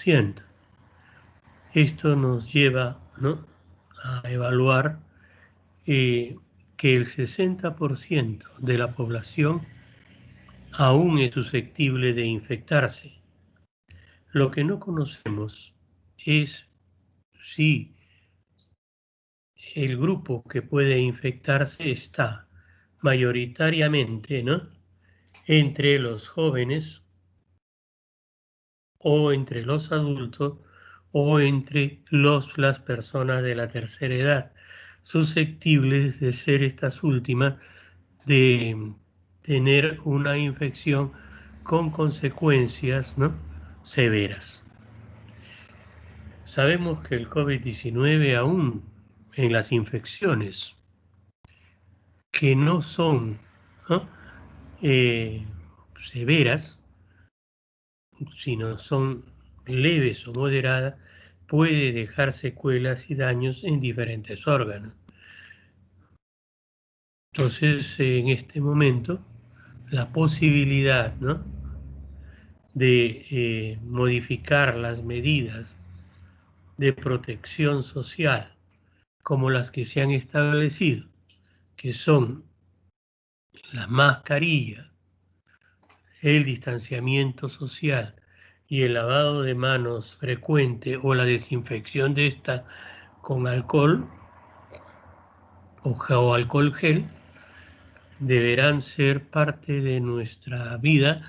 60%. Esto nos lleva, ¿no?, a evaluar que el 60% de la población aún es susceptible de infectarse. Lo que no conocemos es si el grupo que puede infectarse está mayoritariamente, ¿no?, entre los jóvenes o entre los adultos o entre las personas de la tercera edad, susceptibles de ser estas últimas de tener una infección con consecuencias, ¿no?, severas. Sabemos que el COVID-19 aún en las infecciones que no son, ¿no?, severas, sino son leves o moderadas, puede dejar secuelas y daños en diferentes órganos. Entonces, en este momento, la posibilidad, ¿no?, de modificar las medidas de protección social como las que se han establecido, que son la mascarilla, el distanciamiento social y el lavado de manos frecuente o la desinfección de esta con alcohol o alcohol gel, deberán ser parte de nuestra vida,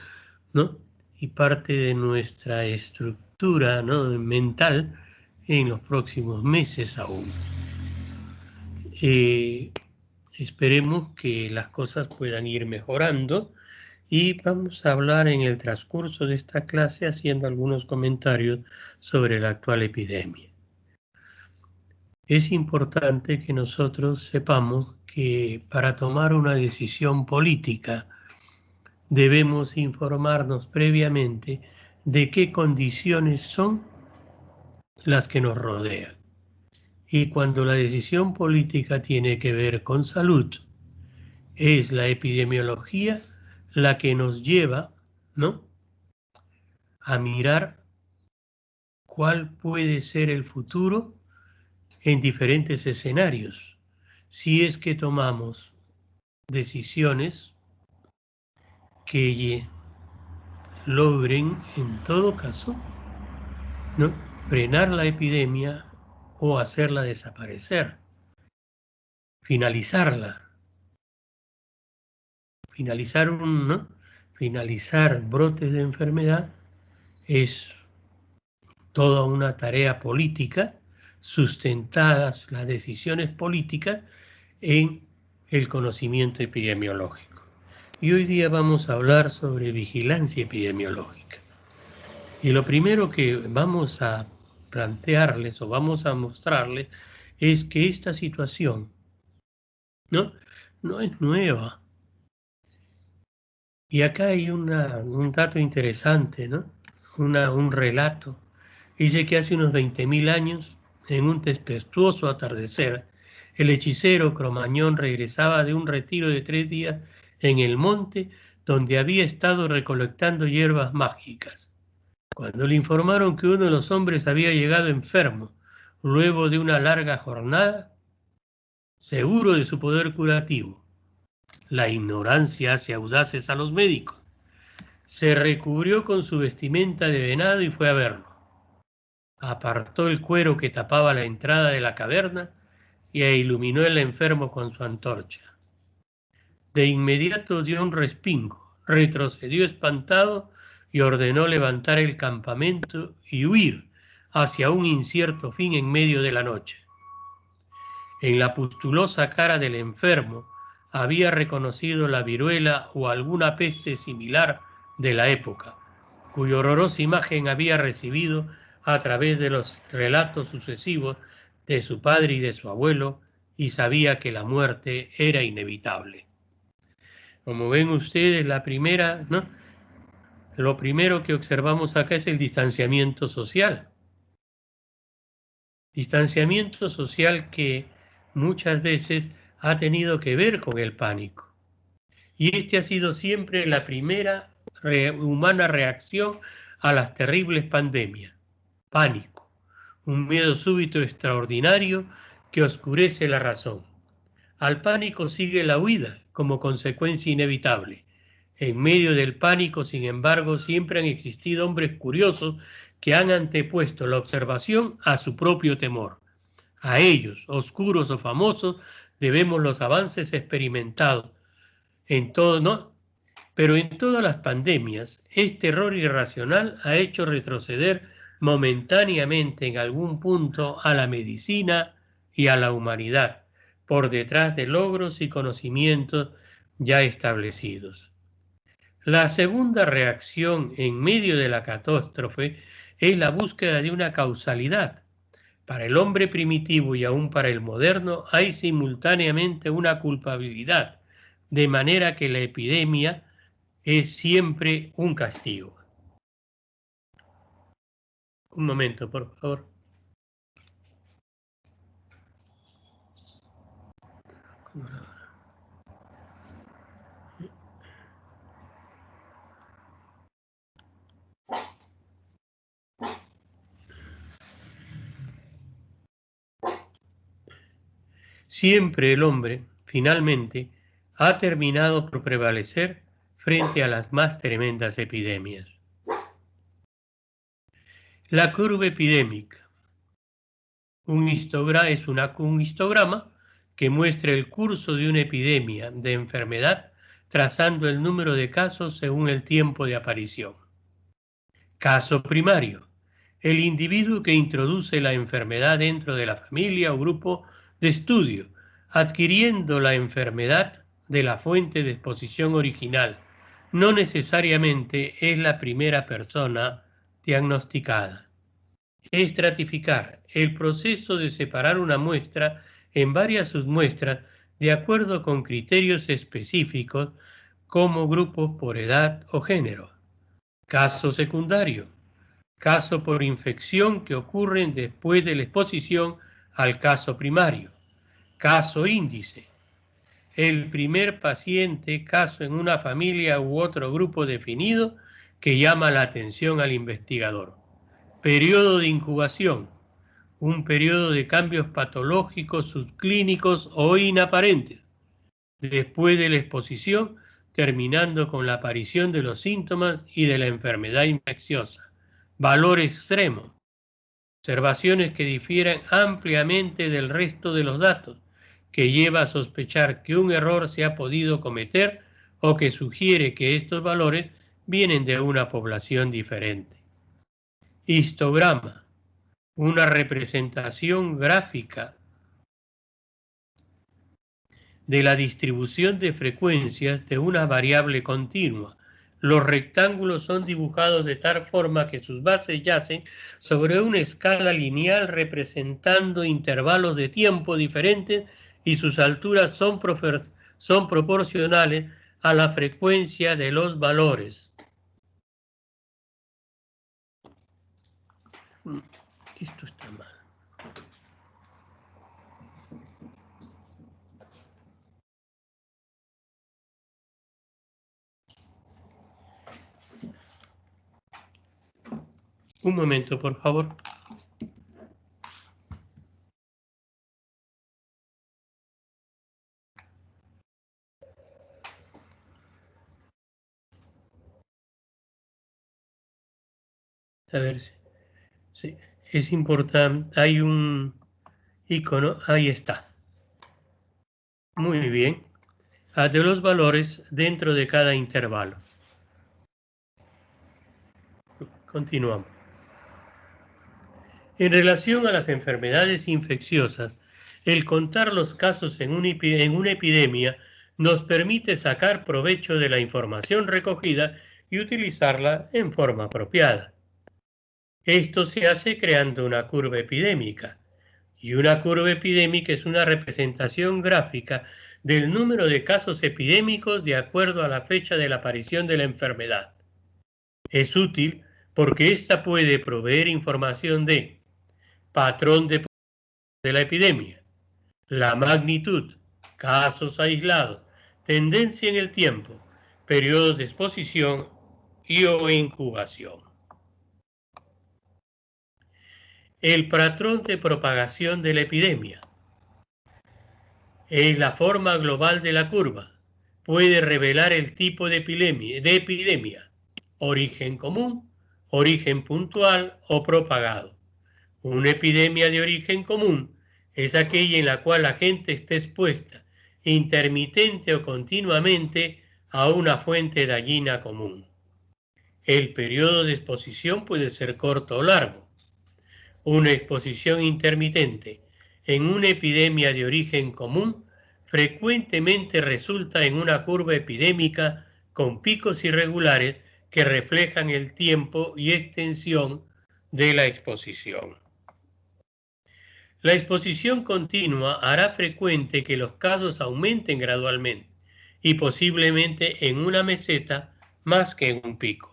¿no?, y parte de nuestra estructura, ¿no?, mental en los próximos meses aún. Esperemos que las cosas puedan ir mejorando y vamos a hablar en el transcurso de esta clase haciendo algunos comentarios sobre la actual epidemia. Es importante que nosotros sepamos que para tomar una decisión política debemos informarnos previamente de qué condiciones son las que nos rodean. Y cuando la decisión política tiene que ver con salud, es la epidemiología la que nos lleva, ¿no?, a mirar cuál puede ser el futuro en diferentes escenarios, si es que tomamos decisiones que logren, en todo caso, ¿no?, frenar la epidemia o hacerla desaparecer, finalizarla. Finalizar brotes de enfermedad es toda una tarea política, sustentadas las decisiones políticas en el conocimiento epidemiológico. Y hoy día vamos a hablar sobre vigilancia epidemiológica. Y lo primero que vamos a plantearles o vamos a mostrarles es que esta situación, ¿no?, no es nueva. Y acá hay un dato interesante, ¿no?, un relato. Dice que hace unos 20.000 años, en un tempestuoso atardecer, el hechicero Cromañón regresaba de un retiro de 3 días en el monte donde había estado recolectando hierbas mágicas, cuando le informaron que uno de los hombres había llegado enfermo luego de una larga jornada, seguro de su poder curativo. La ignorancia hace audaces a los médicos. Se recubrió con su vestimenta de venado y fue a verlo. Apartó el cuero que tapaba la entrada de la caverna y iluminó el enfermo con su antorcha. De inmediato dio un respingo, retrocedió espantado y ordenó levantar el campamento y huir hacia un incierto fin en medio de la noche. En la pustulosa cara del enfermo había reconocido la viruela o alguna peste similar de la época, cuya horrorosa imagen había recibido a través de los relatos sucesivos de su padre y de su abuelo, y sabía que la muerte era inevitable. Como ven ustedes, ¿no?, lo primero que observamos acá es el distanciamiento social. Distanciamiento social que muchas veces ha tenido que ver con el pánico. Y este ha sido siempre la primera humana reacción a las terribles pandemias. pánico, un miedo súbito extraordinario que oscurece la razón. Al pánico sigue la huida como consecuencia inevitable. En medio del pánico, sin embargo, siempre han existido hombres curiosos que han antepuesto la observación a su propio temor. A ellos, oscuros o famosos, debemos los avances experimentados en todo, ¿no? Pero en todas las pandemias, este error irracional ha hecho retroceder momentáneamente en algún punto a la medicina y a la humanidad, por detrás de logros y conocimientos ya establecidos. La segunda reacción en medio de la catástrofe es la búsqueda de una causalidad. Para el hombre primitivo y aún para el moderno hay simultáneamente una culpabilidad, de manera que la epidemia es siempre un castigo. Un momento, por favor. Siempre el hombre, finalmente, ha terminado por prevalecer frente a las más tremendas epidemias. La curva epidémica. Un histograma que muestra el curso de una epidemia de enfermedad trazando el número de casos según el tiempo de aparición. Caso primario. El individuo que introduce la enfermedad dentro de la familia o grupo de estudio, adquiriendo la enfermedad de la fuente de exposición original. No necesariamente es la primera persona diagnosticada. Estratificar. El proceso de separar una muestra en varias submuestras de acuerdo con criterios específicos como grupos por edad o género. Caso secundario. Caso por infección que ocurren después de la exposición al caso primario. Caso índice. El primer paciente, caso en una familia u otro grupo definido que llama la atención al investigador. Periodo de incubación. Un periodo de cambios patológicos, subclínicos o inaparentes. Después de la exposición, terminando con la aparición de los síntomas y de la enfermedad infecciosa. Valor extremo. Observaciones que difieren ampliamente del resto de los datos, que lleva a sospechar que un error se ha podido cometer o que sugiere que estos valores vienen de una población diferente. Histograma. Una representación gráfica de la distribución de frecuencias de una variable continua. Los rectángulos son dibujados de tal forma que sus bases yacen sobre una escala lineal representando intervalos de tiempo diferentes y sus alturas son proporcionales a la frecuencia de los valores. Esto está mal. Un momento, por favor. A ver si sí, es importante. Hay un icono, ahí está. Muy bien. De los valores dentro de cada intervalo. Continuamos. En relación a las enfermedades infecciosas, el contar los casos en una epidemia nos permite sacar provecho de la información recogida y utilizarla en forma apropiada. Esto se hace creando una curva epidémica. Y una curva epidémica es una representación gráfica del número de casos epidémicos de acuerdo a la fecha de la aparición de la enfermedad. Es útil porque ésta puede proveer información de patrón de la epidemia, la magnitud, casos aislados, tendencia en el tiempo, periodos de exposición y o incubación. el patrón de propagación de la epidemia. Es la forma global de la curva. Puede revelar el tipo de epidemia, origen común, origen puntual o propagado. Una epidemia de origen común es aquella en la cual la gente está expuesta intermitente o continuamente a una fuente dañina común. El periodo de exposición puede ser corto o largo. Una exposición intermitente en una epidemia de origen común frecuentemente resulta en una curva epidémica con picos irregulares que reflejan el tiempo y extensión de la exposición. La exposición continua hará frecuente que los casos aumenten gradualmente y posiblemente en una meseta más que en un pico.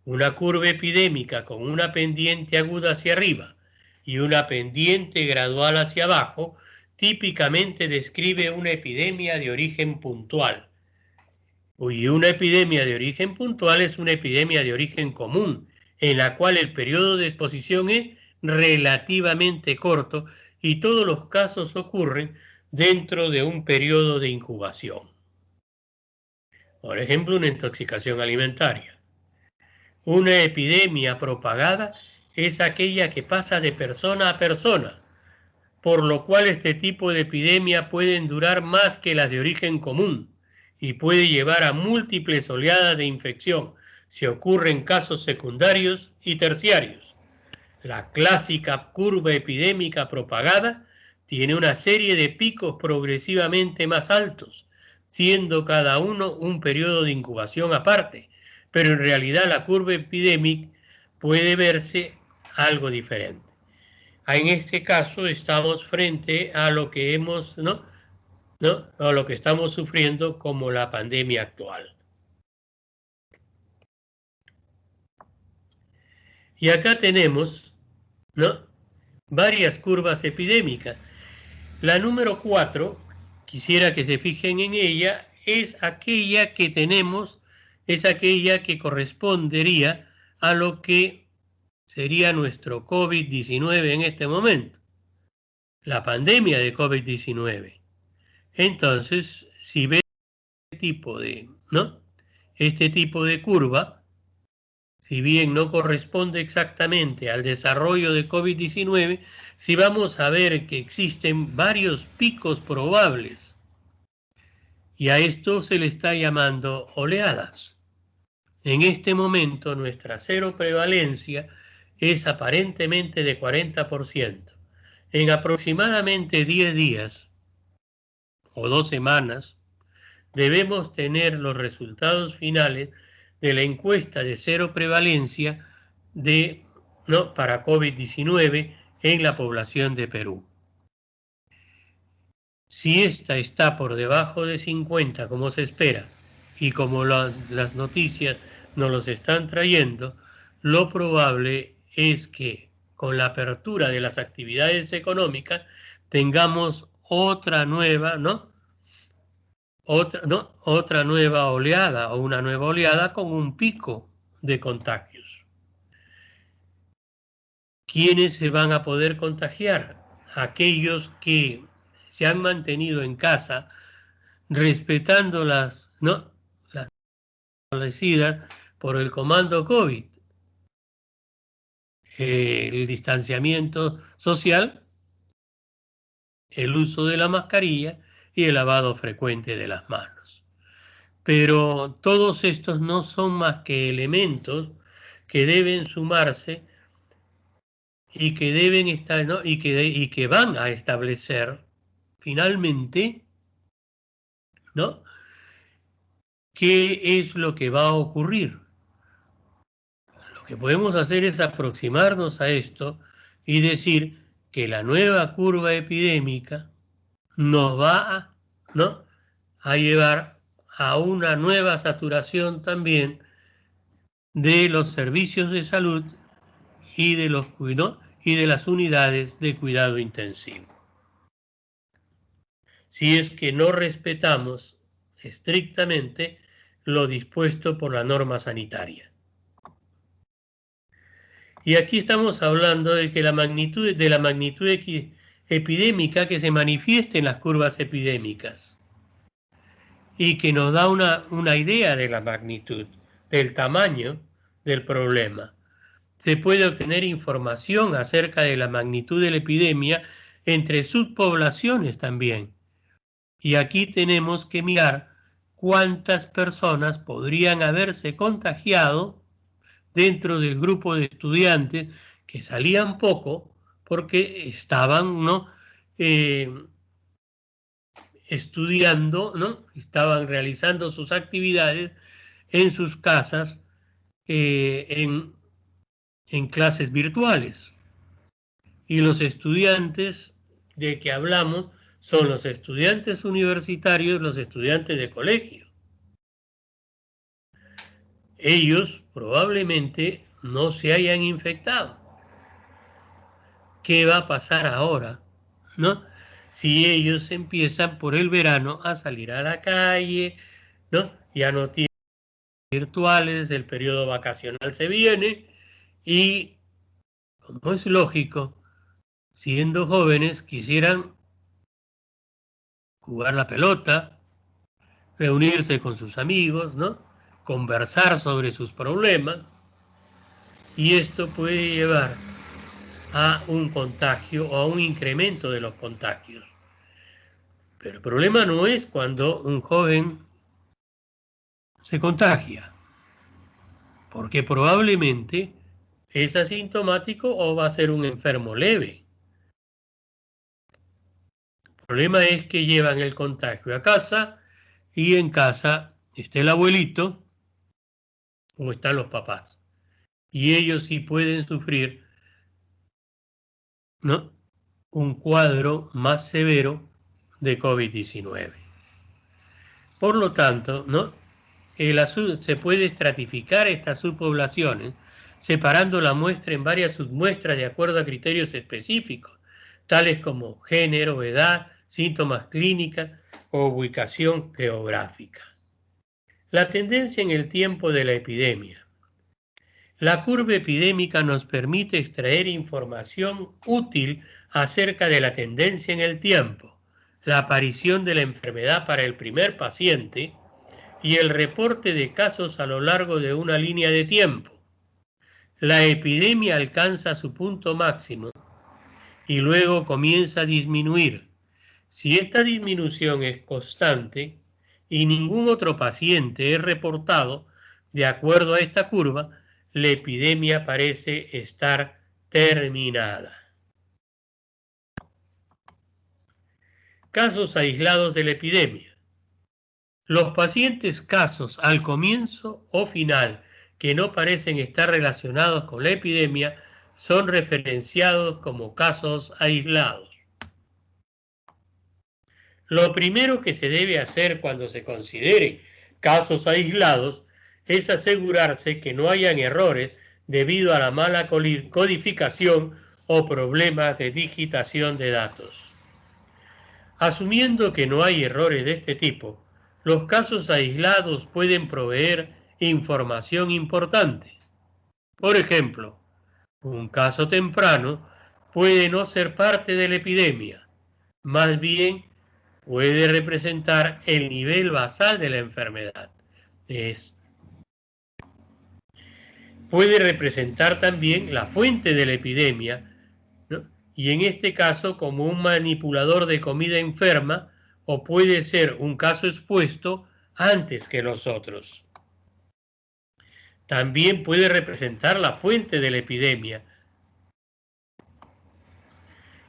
Una curva epidémica con una pendiente aguda hacia arriba y una pendiente gradual hacia abajo típicamente describe una epidemia de origen puntual. Y una epidemia de origen puntual es una epidemia de origen común, en la cual el periodo de exposición es relativamente corto y todos los casos ocurren dentro de un periodo de incubación. Por ejemplo, una intoxicación alimentaria. Una epidemia propagada es aquella que pasa de persona a persona, por lo cual este tipo de epidemia pueden durar más que las de origen común y puede llevar a múltiples oleadas de infección si ocurren casos secundarios y terciarios. La clásica curva epidémica propagada tiene una serie de picos progresivamente más altos, siendo cada uno un periodo de incubación aparte, pero en realidad la curva epidémica puede verse algo diferente. En este caso estamos frente a lo que a lo que estamos sufriendo como la pandemia actual. Y acá tenemos, varias curvas epidémicas. La número 4, quisiera que se fijen en ella, es aquella que tenemos, es aquella que correspondería a lo que sería nuestro COVID-19 en este momento, la pandemia de COVID-19. Entonces, si ven este tipo de curva, si bien no corresponde exactamente al desarrollo de COVID-19, si vamos a ver que existen varios picos probables y a esto se le está llamando oleadas. En este momento nuestra cero prevalencia es aparentemente de 40%. En aproximadamente 10 días o 2 semanas debemos tener los resultados finales de la encuesta de cero prevalencia para COVID-19 en la población de Perú. Si esta está por debajo de 50, como se espera, y como las noticias nos los están trayendo, lo probable es que con la apertura de las actividades económicas tengamos otra nueva, otra nueva oleada o una nueva oleada con un pico de contagios. ¿Quiénes se van a poder contagiar? Aquellos que se han mantenido en casa respetando las establecidas por el comando COVID, el distanciamiento social, el uso de la mascarilla y el lavado frecuente de las manos. Pero todos estos no son más que elementos que deben sumarse y que deben estar, y que van a establecer finalmente, qué es lo que va a ocurrir. Lo que podemos hacer es aproximarnos a esto y decir que la nueva curva epidémica nos va a llevar a una nueva saturación también de los servicios de salud y de las unidades de cuidado intensivo. Si es que no respetamos estrictamente lo dispuesto por la norma sanitaria. Y aquí estamos hablando de que la magnitud epidémica que se manifiesta en las curvas epidémicas y que nos da una idea de la magnitud, del tamaño del problema. Se puede obtener información acerca de la magnitud de la epidemia entre subpoblaciones también. Y aquí tenemos que mirar cuántas personas podrían haberse contagiado dentro del grupo de estudiantes que salían poco porque estaban, ¿no?, estudiando, ¿no?, estaban realizando sus actividades en sus casas, en clases virtuales. Y los estudiantes de que hablamos son los estudiantes universitarios, los estudiantes de colegio. Ellos probablemente no se hayan infectado. ¿Qué va a pasar ahora, no? Si ellos empiezan por el verano a salir a la calle, ¿no? Ya no tienen virtuales, el periodo vacacional se viene y, como es lógico, siendo jóvenes quisieran jugar la pelota, reunirse con sus amigos, ¿no?, conversar sobre sus problemas, y esto puede llevar a un contagio o a un incremento de los contagios. Pero el problema no es cuando un joven se contagia, porque probablemente es asintomático o va a ser un enfermo leve. El problema es que llevan el contagio a casa y en casa está el abuelito o están los papás. Y ellos sí pueden sufrir, ¿no?, un cuadro más severo de COVID-19. Por lo tanto, ¿no?, se puede estratificar estas subpoblaciones separando la muestra en varias submuestras de acuerdo a criterios específicos, tales como género, edad, síntomas clínicos o ubicación geográfica. La tendencia en el tiempo de la epidemia. La curva epidémica nos permite extraer información útil acerca de la tendencia en el tiempo, la aparición de la enfermedad para el primer paciente y el reporte de casos a lo largo de una línea de tiempo. La epidemia alcanza su punto máximo y luego comienza a disminuir. Si esta disminución es constante y ningún otro paciente es reportado, de acuerdo a esta curva, la epidemia parece estar terminada. Casos aislados de la epidemia. Los pacientes casos al comienzo o final que no parecen estar relacionados con la epidemia son referenciados como casos aislados. Lo primero que se debe hacer cuando se considere casos aislados es asegurarse que no hayan errores debido a la mala codificación o problemas de digitación de datos. Asumiendo que no hay errores de este tipo, los casos aislados pueden proveer información importante. Por ejemplo, un caso temprano puede no ser parte de la epidemia, más bien puede representar el nivel basal de la enfermedad. Puede representar también la fuente de la epidemia, ¿no?, y en este caso como un manipulador de comida enferma, o puede ser un caso expuesto antes que los otros. También puede representar la fuente de la epidemia.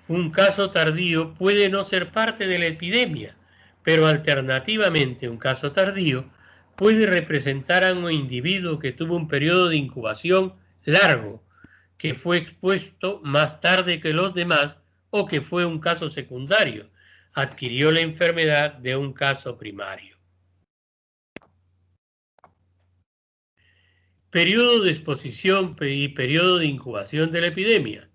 Un caso tardío puede no ser parte de la epidemia, pero alternativamente un caso tardío puede representar a un individuo que tuvo un periodo de incubación largo, que fue expuesto más tarde que los demás o que fue un caso secundario, adquirió la enfermedad de un caso primario. Periodo de exposición y periodo de incubación de la epidemia.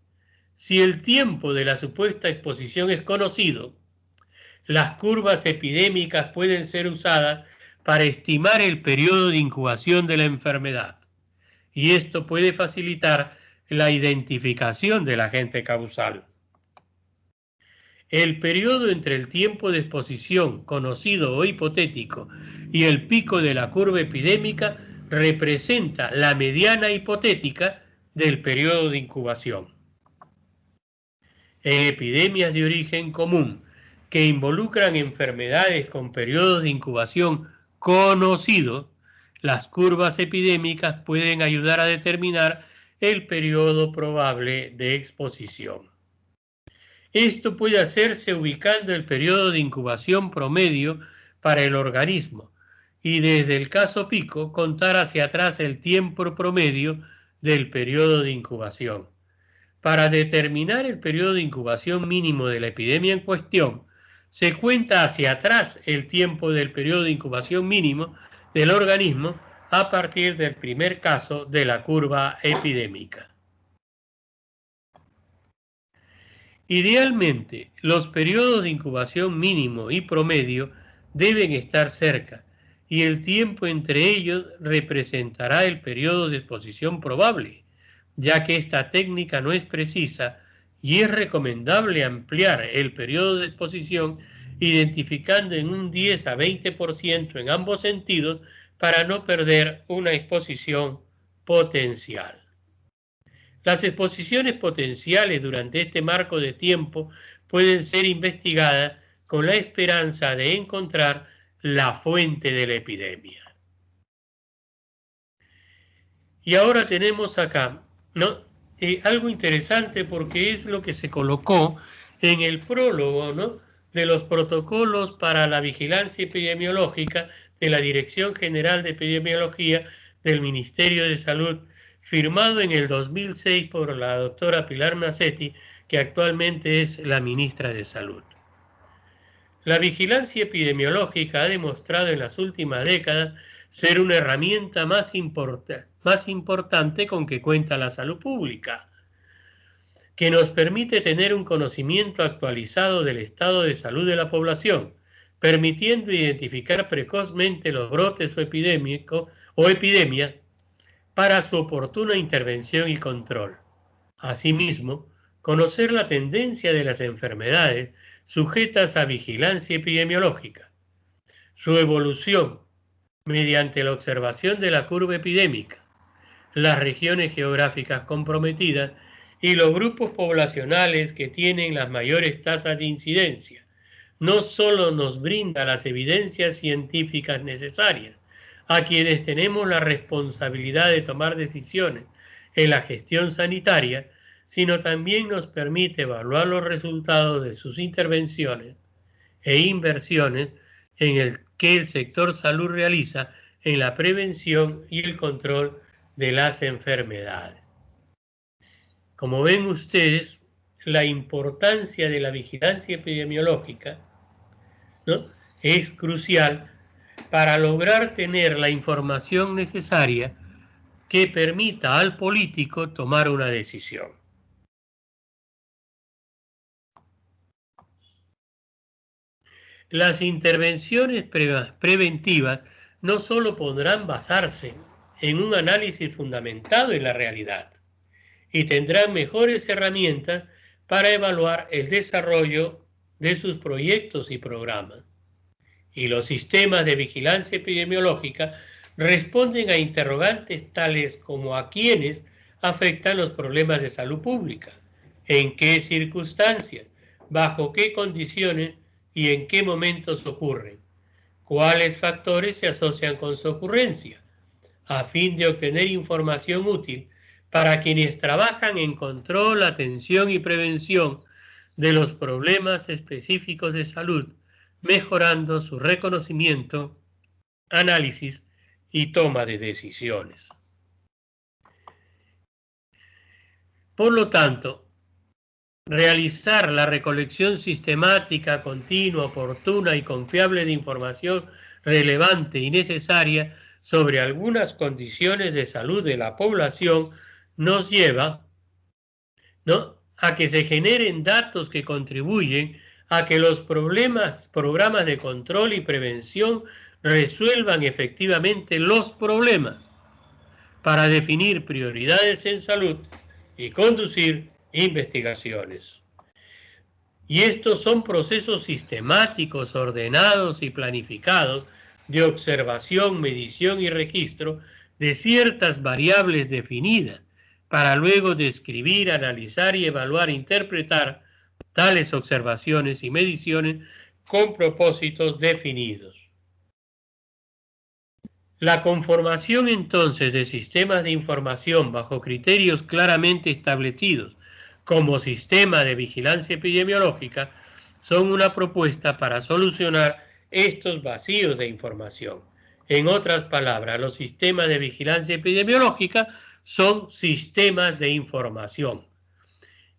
Si el tiempo de la supuesta exposición es conocido, las curvas epidémicas pueden ser usadas para estimar el periodo de incubación de la enfermedad, y esto puede facilitar la identificación del agente causal. El periodo entre el tiempo de exposición conocido o hipotético y el pico de la curva epidémica representa la mediana hipotética del periodo de incubación. En epidemias de origen común que involucran enfermedades con periodos de incubación conocidos, las curvas epidémicas pueden ayudar a determinar el periodo probable de exposición. Esto puede hacerse ubicando el periodo de incubación promedio para el organismo y desde el caso pico contar hacia atrás el tiempo promedio del periodo de incubación. Para determinar el periodo de incubación mínimo de la epidemia en cuestión, se cuenta hacia atrás el tiempo del periodo de incubación mínimo del organismo a partir del primer caso de la curva epidémica. Idealmente, los periodos de incubación mínimo y promedio deben estar cerca y el tiempo entre ellos representará el periodo de exposición probable, ya que esta técnica no es precisa y es recomendable ampliar el periodo de exposición identificando en un 10 a 20% en ambos sentidos para no perder una exposición potencial. Las exposiciones potenciales durante este marco de tiempo pueden ser investigadas con la esperanza de encontrar la fuente de la epidemia. Y ahora tenemos acá, ¿no? Algo interesante porque es lo que se colocó en el prólogo, ¿no?, de los protocolos para la vigilancia epidemiológica de la Dirección General de Epidemiología del Ministerio de Salud, firmado en el 2006 por la doctora Pilar Macetti, que actualmente es la ministra de Salud. La vigilancia epidemiológica ha demostrado en las últimas décadas ser una herramienta más importante con que cuenta la salud pública, que nos permite tener un conocimiento actualizado del estado de salud de la población, permitiendo identificar precozmente los brotes o epidemias para su oportuna intervención y control. Asimismo, conocer la tendencia de las enfermedades sujetas a vigilancia epidemiológica, su evolución mediante la observación de la curva epidémica, las regiones geográficas comprometidas y los grupos poblacionales que tienen las mayores tasas de incidencia, no solo nos brinda las evidencias científicas necesarias a quienes tenemos la responsabilidad de tomar decisiones en la gestión sanitaria, sino también nos permite evaluar los resultados de sus intervenciones e inversiones en el que el sector salud realiza en la prevención y el control de las enfermedades. Como ven ustedes, la importancia de la vigilancia epidemiológica, ¿no?, es crucial para lograr tener la información necesaria que permita al político tomar una decisión. Las intervenciones preventivas no solo podrán basarse en un análisis fundamentado en la realidad y tendrán mejores herramientas para evaluar el desarrollo de sus proyectos y programas. Y los sistemas de vigilancia epidemiológica responden a interrogantes tales como a quiénes afectan los problemas de salud pública, en qué circunstancias, bajo qué condiciones y en qué momentos ocurren, cuáles factores se asocian con su ocurrencia, a fin de obtener información útil para quienes trabajan en control, atención y prevención de los problemas específicos de salud, mejorando su reconocimiento, análisis y toma de decisiones. Por lo tanto, realizar la recolección sistemática, continua, oportuna y confiable de información relevante y necesaria sobre algunas condiciones de salud de la población nos lleva, ¿no?, a que se generen datos que contribuyen a que los programas de control y prevención resuelvan efectivamente los problemas para definir prioridades en salud y conducir investigaciones. Y estos son procesos sistemáticos, ordenados y planificados de observación, medición y registro de ciertas variables definidas para luego describir, analizar y evaluar e interpretar tales observaciones y mediciones con propósitos definidos. La conformación entonces de sistemas de información bajo criterios claramente establecidos como sistema de vigilancia epidemiológica son una propuesta para solucionar estos vacíos de información. En otras palabras, los sistemas de vigilancia epidemiológica son sistemas de información.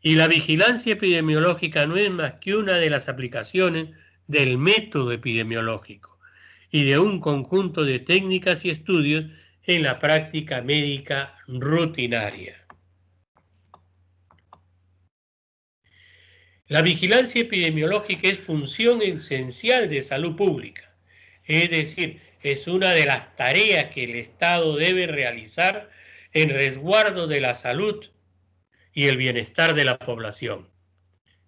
Y la vigilancia epidemiológica no es más que una de las aplicaciones del método epidemiológico y de un conjunto de técnicas y estudios en la práctica médica rutinaria. La vigilancia epidemiológica es función esencial de salud pública, es decir, es una de las tareas que el Estado debe realizar en resguardo de la salud y el bienestar de la población.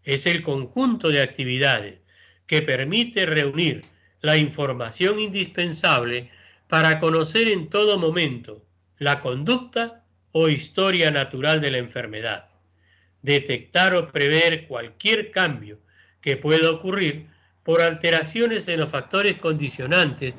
Es el conjunto de actividades que permite reunir la información indispensable para conocer en todo momento la conducta o historia natural de la enfermedad, detectar o prever cualquier cambio que pueda ocurrir por alteraciones en los factores condicionantes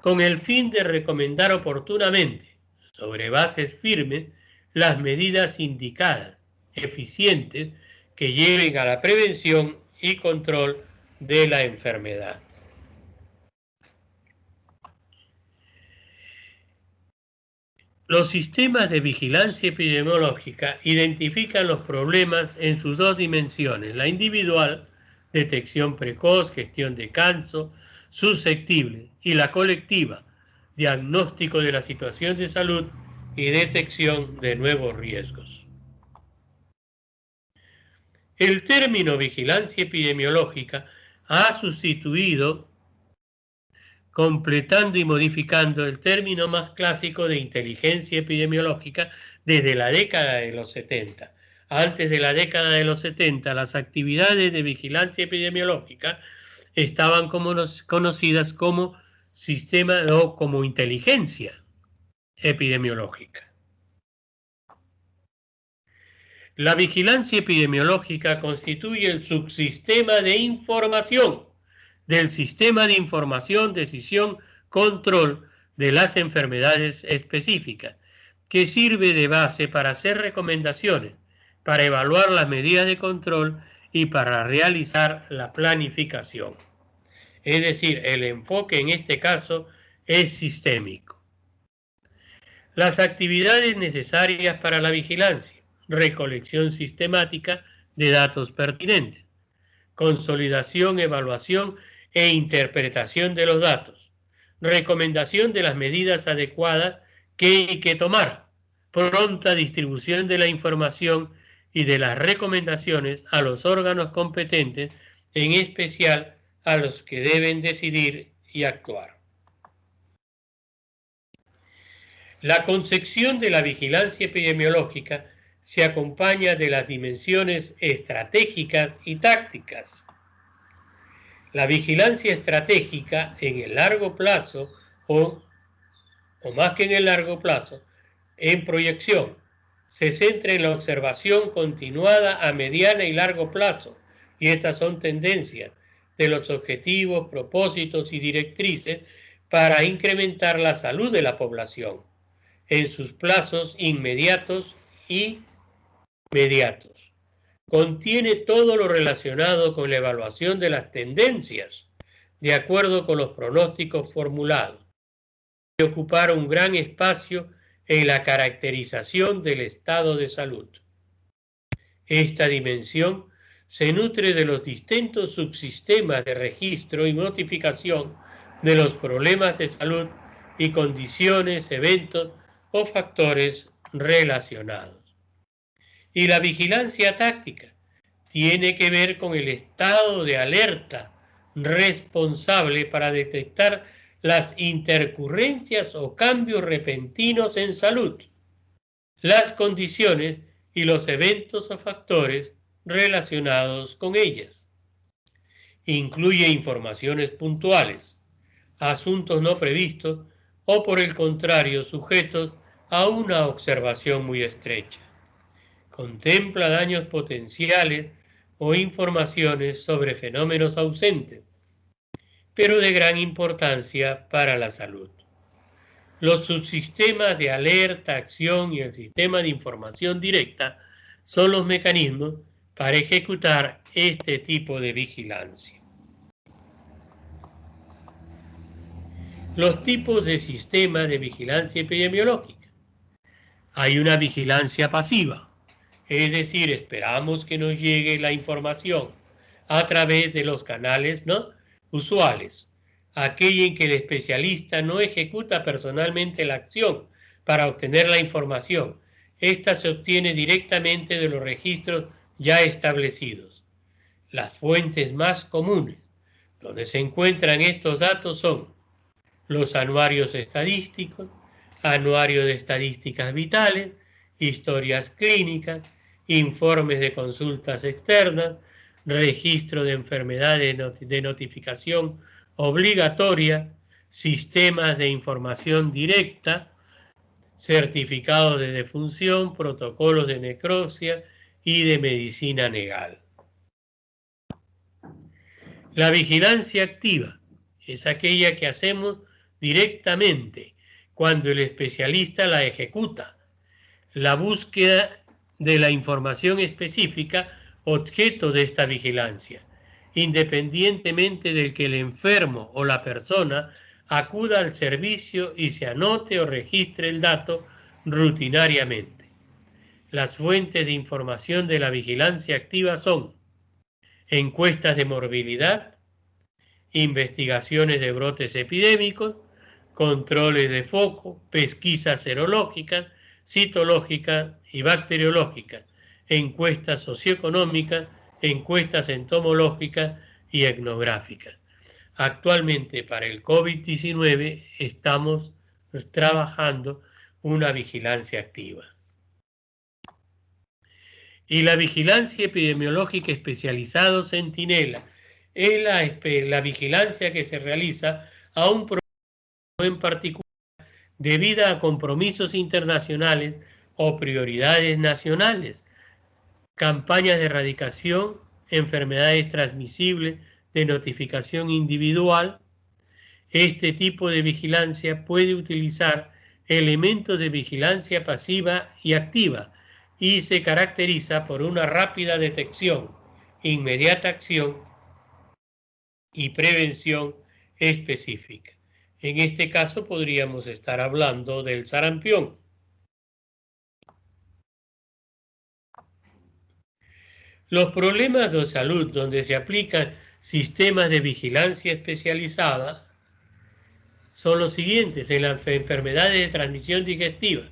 con el fin de recomendar oportunamente, sobre bases firmes, las medidas indicadas, eficientes, que lleven a la prevención y control de la enfermedad. Los sistemas de vigilancia epidemiológica identifican los problemas en sus dos dimensiones, la individual, detección precoz, gestión de casos susceptibles, y la colectiva, diagnóstico de la situación de salud y detección de nuevos riesgos. El término vigilancia epidemiológica ha sustituido, completando y modificando el término más clásico de inteligencia epidemiológica desde la década de los 70. Antes de la década de los 70, las actividades de vigilancia epidemiológica estaban conocidas como sistema o como inteligencia epidemiológica. La vigilancia epidemiológica constituye el subsistema de información del sistema de información, decisión, control de las enfermedades específicas, que sirve de base para hacer recomendaciones, para evaluar las medidas de control y para realizar la planificación. Es decir, el enfoque en este caso es sistémico. Las actividades necesarias para la vigilancia: recolección sistemática de datos pertinentes, consolidación, evaluación e interpretación de los datos, recomendación de las medidas adecuadas que hay que tomar, pronta distribución de la información y de las recomendaciones a los órganos competentes, en especial a los que deben decidir y actuar. La concepción de la vigilancia epidemiológica se acompaña de las dimensiones estratégicas y tácticas. La vigilancia estratégica en el largo plazo, o más que en el largo plazo, en proyección, se centra en la observación continuada a mediano y largo plazo, y estas son tendencias de los objetivos, propósitos y directrices para incrementar la salud de la población en sus plazos inmediatos y mediatos. Contiene todo lo relacionado con la evaluación de las tendencias de acuerdo con los pronósticos formulados y ocupar un gran espacio en la caracterización del estado de salud. Esta dimensión se nutre de los distintos subsistemas de registro y notificación de los problemas de salud y condiciones, eventos o factores relacionados. Y la vigilancia táctica tiene que ver con el estado de alerta responsable para detectar las intercurrencias o cambios repentinos en salud, las condiciones y los eventos o factores relacionados con ellas. Incluye informaciones puntuales, asuntos no previstos o por el contrario sujetos a una observación muy estrecha. Contempla daños potenciales o informaciones sobre fenómenos ausentes, pero de gran importancia para la salud. Los subsistemas de alerta, acción y el sistema de información directa son los mecanismos para ejecutar este tipo de vigilancia. Los tipos de sistemas de vigilancia epidemiológica. Hay una vigilancia pasiva, es decir, esperamos que nos llegue la información a través de los canales usuales, aquella en que el especialista no ejecuta personalmente la acción para obtener la información. Esta se obtiene directamente de los registros ya establecidos. Las fuentes más comunes donde se encuentran estos datos son los anuarios estadísticos, anuario de estadísticas vitales, historias clínicas, informes de consultas externas, registro de enfermedades de notificación obligatoria, sistemas de información directa, certificados de defunción, protocolos de necropsia y de medicina legal. La vigilancia activa es aquella que hacemos directamente cuando el especialista la ejecuta. La búsqueda de la información específica objeto de esta vigilancia, independientemente del que el enfermo o la persona acuda al servicio y se anote o registre el dato rutinariamente. Las fuentes de información de la vigilancia activa son encuestas de morbilidad, investigaciones de brotes epidémicos, controles de foco, pesquisas serológicas, citológicas y bacteriológicas, encuestas socioeconómicas, encuestas entomológicas y etnográficas. Actualmente para el COVID-19 estamos trabajando una vigilancia activa. Y la vigilancia epidemiológica especializada Centinela es la vigilancia que se realiza a un problema en particular debido a compromisos internacionales o prioridades nacionales, campañas de erradicación, enfermedades transmisibles, de notificación individual. Este tipo de vigilancia puede utilizar elementos de vigilancia pasiva y activa y se caracteriza por una rápida detección, inmediata acción y prevención específica. En este caso podríamos estar hablando del sarampión. Los problemas de salud donde se aplican sistemas de vigilancia especializada son los siguientes: en las enfermedades de transmisión digestiva,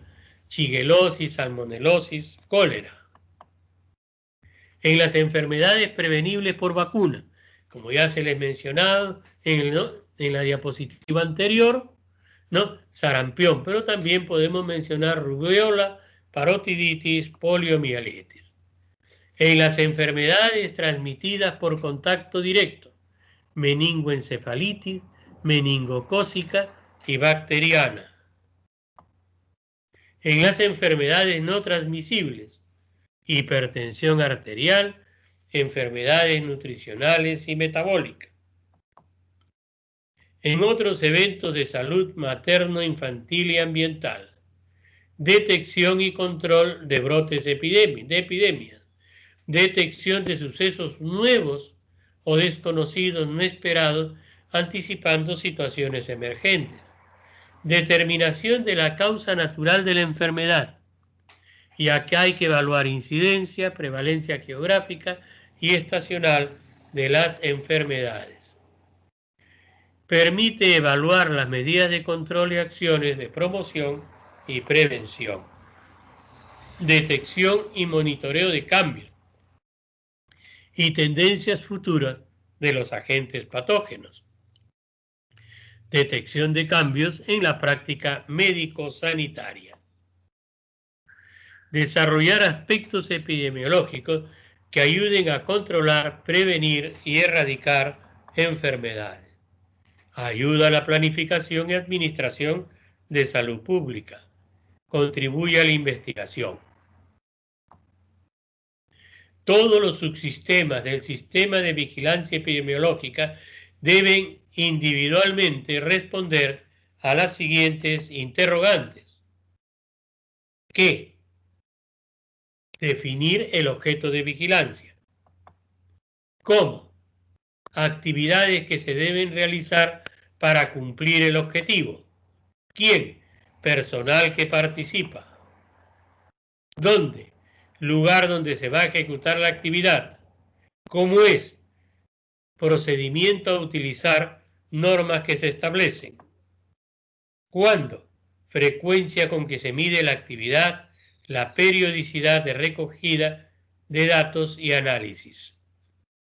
shigalosis, salmonelosis, cólera. En las enfermedades prevenibles por vacuna, como ya se les mencionaba en la diapositiva anterior, sarampión, pero también podemos mencionar rubiola, parotiditis, poliomielitis. En las enfermedades transmitidas por contacto directo, meningoencefalitis, meningocócica y bacteriana. En las enfermedades no transmisibles, hipertensión arterial, enfermedades nutricionales y metabólicas. En otros eventos de salud materno, infantil y ambiental, detección y control de brotes de epidemias, detección de sucesos nuevos o desconocidos no esperados, anticipando situaciones emergentes, determinación de la causa natural de la enfermedad, y acá hay que evaluar incidencia, prevalencia geográfica y estacional de las enfermedades. Permite evaluar las medidas de control y acciones de promoción y prevención. Detección y monitoreo de cambios y tendencias futuras de los agentes patógenos. Detección de cambios en la práctica médico-sanitaria. Desarrollar aspectos epidemiológicos que ayuden a controlar, prevenir y erradicar enfermedades. Ayuda a la planificación y administración de salud pública. Contribuye a la investigación. Todos los subsistemas del sistema de vigilancia epidemiológica deben individualmente responder a las siguientes interrogantes. ¿Qué? Definir el objeto de vigilancia. ¿Cómo? Actividades que se deben realizar para cumplir el objetivo. ¿Quién? Personal que participa. ¿Dónde? Lugar donde se va a ejecutar la actividad. ¿Cómo es? Procedimiento a utilizar, normas que se establecen. ¿Cuándo? Frecuencia con que se mide la actividad, la periodicidad de recogida de datos y análisis.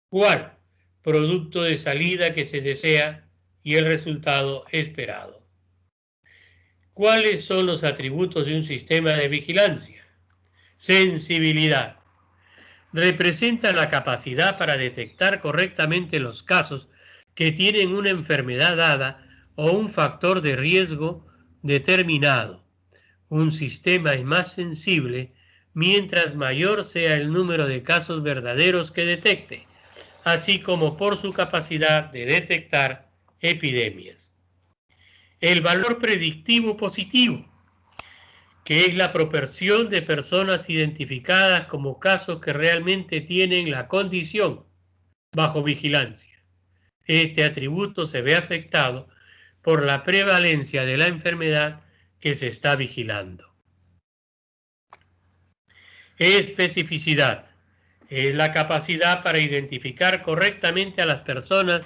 ¿Cuál? Producto de salida que se desea y el resultado esperado. ¿Cuáles son los atributos de un sistema de vigilancia? Sensibilidad. Representa la capacidad para detectar correctamente los casos que tienen una enfermedad dada o un factor de riesgo determinado. Un sistema es más sensible mientras mayor sea el número de casos verdaderos que detecte, así como por su capacidad de detectar epidemias. El valor predictivo positivo, que es la proporción de personas identificadas como casos que realmente tienen la condición bajo vigilancia. Este atributo se ve afectado por la prevalencia de la enfermedad que se está vigilando. Especificidad. Es la capacidad para identificar correctamente a las personas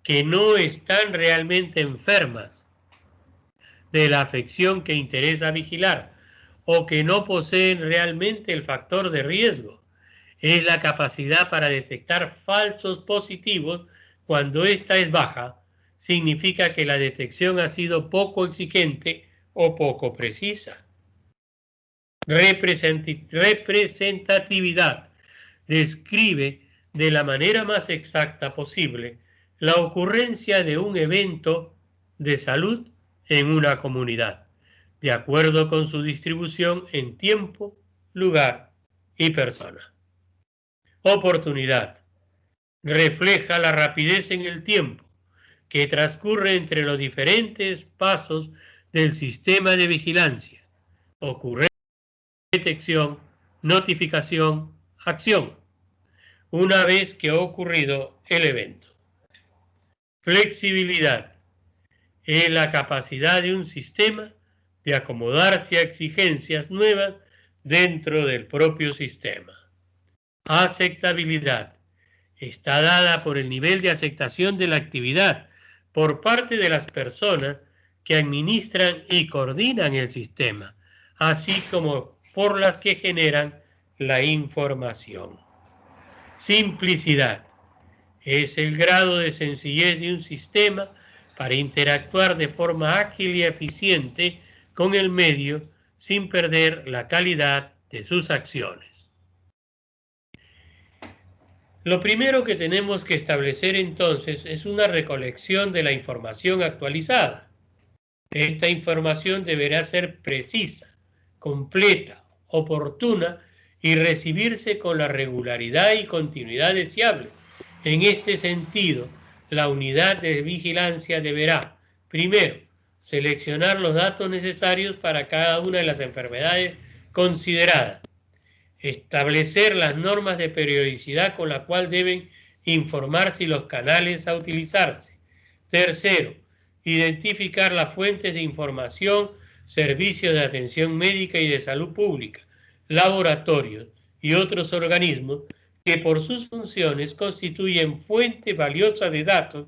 que no están realmente enfermas de la afección que interesa vigilar o que no poseen realmente el factor de riesgo. Es la capacidad para detectar falsos positivos cuando ésta es baja. Significa que la detección ha sido poco exigente o poco precisa. Representatividad. Describe de la manera más exacta posible la ocurrencia de un evento de salud en una comunidad, de acuerdo con su distribución en tiempo, lugar y persona. Oportunidad. Refleja la rapidez en el tiempo que transcurre entre los diferentes pasos del sistema de vigilancia. Ocurrencia, detección, notificación, acción, una vez que ha ocurrido el evento. Flexibilidad. Es la capacidad de un sistema de acomodarse a exigencias nuevas dentro del propio sistema. Aceptabilidad. Está dada por el nivel de aceptación de la actividad por parte de las personas que administran y coordinan el sistema, así como por las que generan la información. Simplicidad. Es el grado de sencillez de un sistema para interactuar de forma ágil y eficiente con el medio sin perder la calidad de sus acciones. Lo primero que tenemos que establecer entonces es una recolección de la información actualizada. Esta información deberá ser precisa, completa, oportuna y recibirse con la regularidad y continuidad deseable. En este sentido, la unidad de vigilancia deberá, primero, seleccionar los datos necesarios para cada una de las enfermedades consideradas, establecer las normas de periodicidad con la cual deben informarse y los canales a utilizarse. Tercero, identificar las fuentes de información, servicios de atención médica y de salud pública, laboratorios y otros organismos que por sus funciones constituyen fuentes valiosas de datos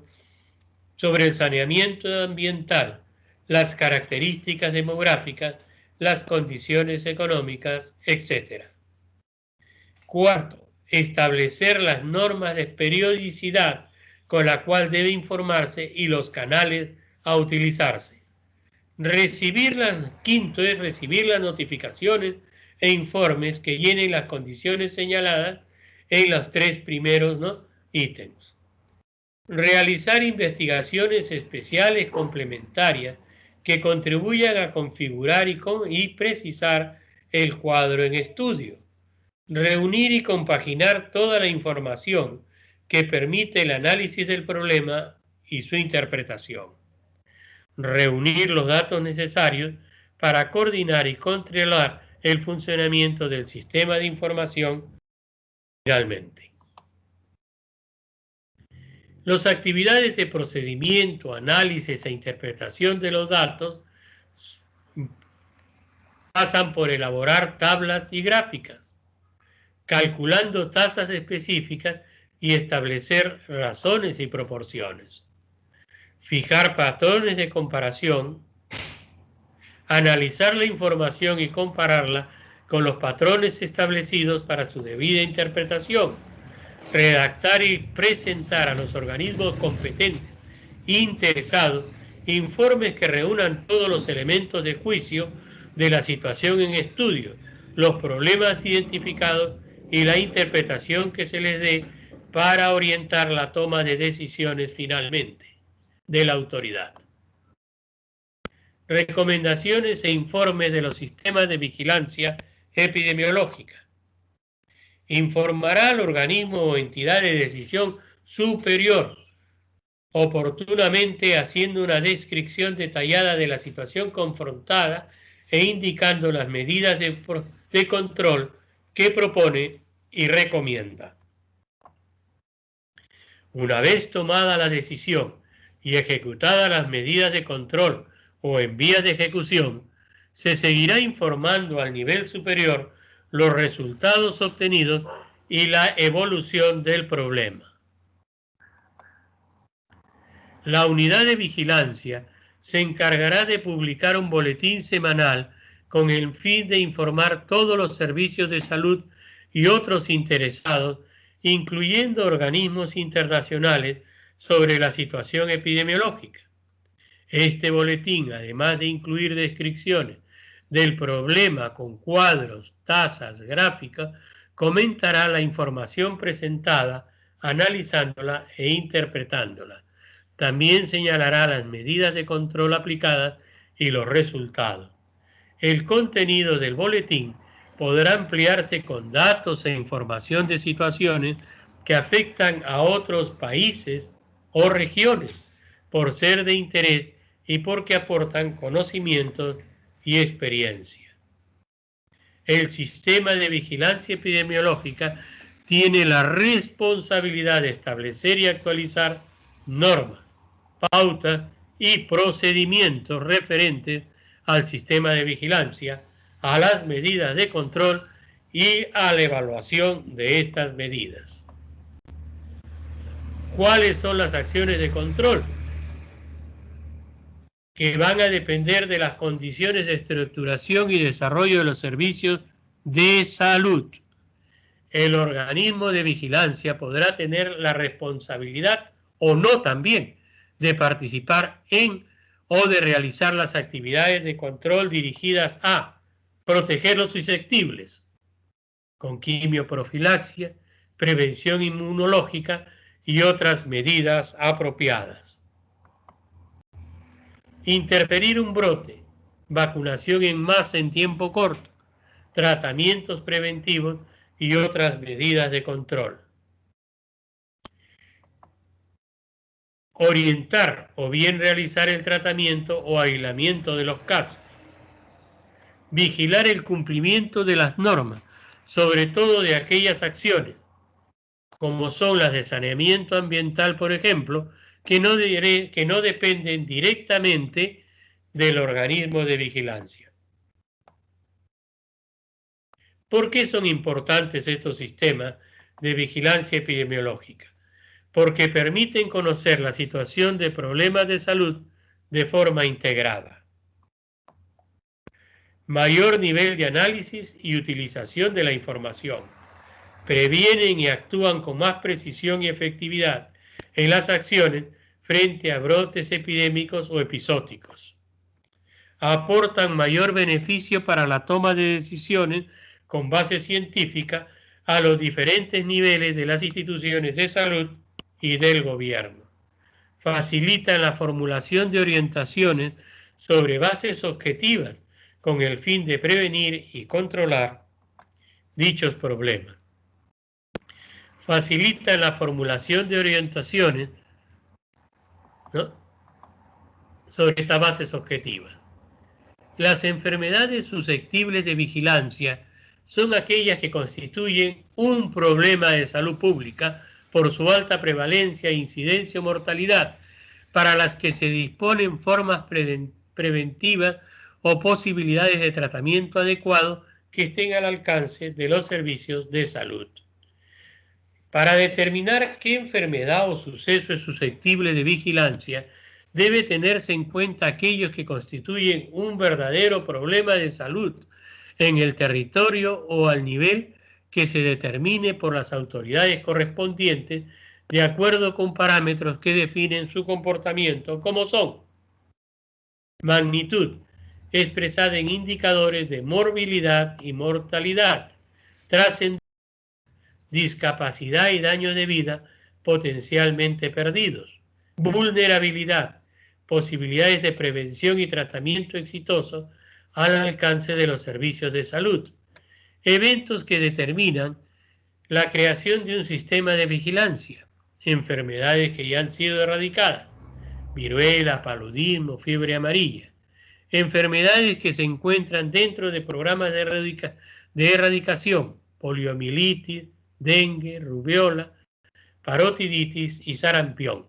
sobre el saneamiento ambiental, las características demográficas, las condiciones económicas, etc. Cuarto, establecer las normas de periodicidad con la cual debe informarse y los canales a utilizarse. Quinto es recibir las notificaciones e informes que llenen las condiciones señaladas en los 3 primeros, ¿no?, ítems. Realizar investigaciones especiales complementarias que contribuyan a configurar y precisar el cuadro en estudio. Reunir y compaginar toda la información que permite el análisis del problema y su interpretación. Reunir los datos necesarios para coordinar y controlar el funcionamiento del sistema de información. Finalmente, las actividades de procedimiento, análisis e interpretación de los datos pasan por elaborar tablas y gráficas, calculando tasas específicas y establecer razones y proporciones. Fijar patrones de comparación, analizar la información y compararla con los patrones establecidos para su debida interpretación, redactar y presentar a los organismos competentes e interesados informes que reúnan todos los elementos de juicio de la situación en estudio, los problemas identificados y la interpretación que se les dé para orientar la toma de decisiones finalmente de la autoridad. Recomendaciones e informes de los sistemas de vigilancia epidemiológica. Informará al organismo o entidad de decisión superior, oportunamente haciendo una descripción detallada de la situación confrontada e indicando las medidas de control que propone y recomienda. Una vez tomada la decisión y ejecutadas las medidas de control o en vías de ejecución, se seguirá informando al nivel superior los resultados obtenidos y la evolución del problema. La unidad de vigilancia se encargará de publicar un boletín semanal con el fin de informar todos los servicios de salud y otros interesados, incluyendo organismos internacionales, sobre la situación epidemiológica. Este boletín, además de incluir descripciones del problema con cuadros, tasas, gráficas, comentará la información presentada, analizándola e interpretándola. También señalará las medidas de control aplicadas y los resultados. El contenido del boletín podrá ampliarse con datos e información de situaciones que afectan a otros países o regiones, por ser de interés y porque aportan conocimientos y experiencia. El sistema de vigilancia epidemiológica tiene la responsabilidad de establecer y actualizar normas, pautas y procedimientos referentes al sistema de vigilancia, a las medidas de control y a la evaluación de estas medidas. ¿Cuáles son las acciones de control? Que van a depender de las condiciones de estructuración y desarrollo de los servicios de salud. El organismo de vigilancia podrá tener la responsabilidad o no también de participar en o de realizar las actividades de control dirigidas a proteger los susceptibles, con quimioprofilaxia, prevención inmunológica y otras medidas apropiadas. Interferir un brote, vacunación en masa en tiempo corto, tratamientos preventivos y otras medidas de control. Orientar o bien realizar el tratamiento o aislamiento de los casos. Vigilar el cumplimiento de las normas, sobre todo de aquellas acciones, como son las de saneamiento ambiental, por ejemplo, que no dependen directamente del organismo de vigilancia. ¿Por qué son importantes estos sistemas de vigilancia epidemiológica? Porque permiten conocer la situación de problemas de salud de forma integrada. Mayor nivel de análisis y utilización de la información. Previenen y actúan con más precisión y efectividad en las acciones frente a brotes epidémicos o episódicos. Aportan mayor beneficio para la toma de decisiones con base científica a los diferentes niveles de las instituciones de salud y del gobierno. Facilitan la formulación de orientaciones sobre bases objetivas con el fin de prevenir y controlar dichos problemas. Facilitan la formulación de orientaciones, ¿no?, sobre estas bases objetivas. Las enfermedades susceptibles de vigilancia son aquellas que constituyen un problema de salud pública por su alta prevalencia, incidencia o mortalidad, para las que se disponen formas preventivas o posibilidades de tratamiento adecuado que estén al alcance de los servicios de salud. Para determinar qué enfermedad o suceso es susceptible de vigilancia, debe tenerse en cuenta aquellos que constituyen un verdadero problema de salud en el territorio o al nivel que se determine por las autoridades correspondientes de acuerdo con parámetros que definen su comportamiento, como son: magnitud, expresada en indicadores de morbilidad y mortalidad; trascendencia, discapacidad y daño de vida potencialmente perdidos; vulnerabilidad, posibilidades de prevención y tratamiento exitoso al alcance de los servicios de salud; eventos que determinan la creación de un sistema de vigilancia; enfermedades que ya han sido erradicadas, viruela, paludismo, fiebre amarilla; enfermedades que se encuentran dentro de programas de erradicación, poliomielitis, dengue, rubiola, parotiditis y sarampión;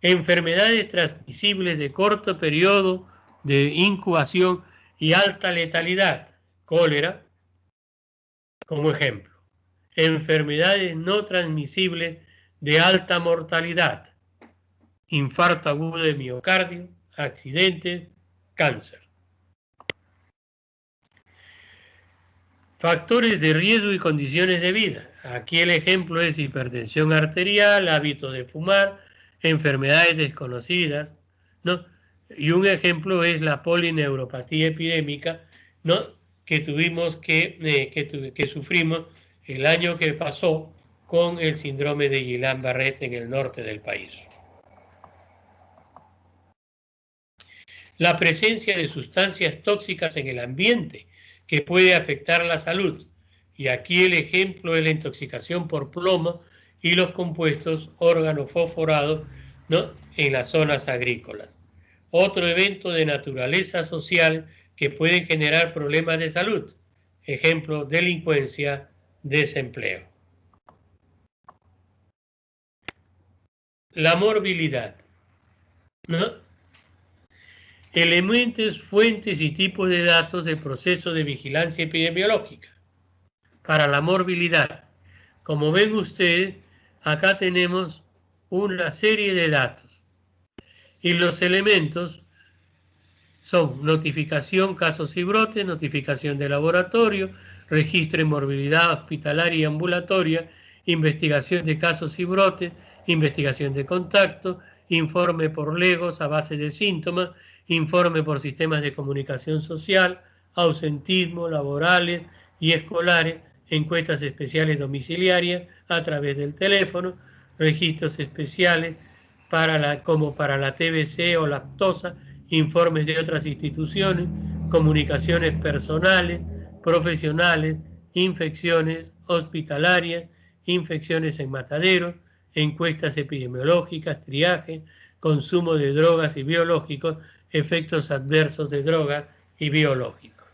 enfermedades transmisibles de corto periodo de incubación y alta letalidad, cólera como ejemplo; enfermedades no transmisibles de alta mortalidad, infarto agudo de miocardio, accidentes, cáncer. Factores de riesgo y condiciones de vida. Aquí el ejemplo es hipertensión arterial, hábito de fumar, enfermedades desconocidas, ¿no? Y un ejemplo es la polineuropatía epidémica, ¿no?, que sufrimos el año que pasó con el síndrome de Guillain-Barré en el norte del país. La presencia de sustancias tóxicas en el ambiente que puede afectar la salud. Y aquí el ejemplo es la intoxicación por plomo y los compuestos organofosforados, ¿no?, en las zonas agrícolas. Otro evento de naturaleza social que pueden generar problemas de salud. Ejemplo: delincuencia, desempleo. La morbilidad, ¿no? Elementos, fuentes y tipos de datos del proceso de vigilancia epidemiológica. Para la morbilidad, como ven ustedes, acá tenemos una serie de datos. Y los elementos son notificación, casos y brotes, notificación de laboratorio, registro de morbilidad hospitalaria y ambulatoria, investigación de casos y brotes, investigación de contacto, informe por legos a base de síntomas, informe por sistemas de comunicación social, ausentismo, laborales y escolares, encuestas especiales domiciliarias a través del teléfono, registros especiales como para la TBC o lactosa, informes de otras instituciones, comunicaciones personales, profesionales, infecciones hospitalarias, infecciones en mataderos, encuestas epidemiológicas, triaje, consumo de drogas y biológicos, efectos adversos de drogas y biológicos.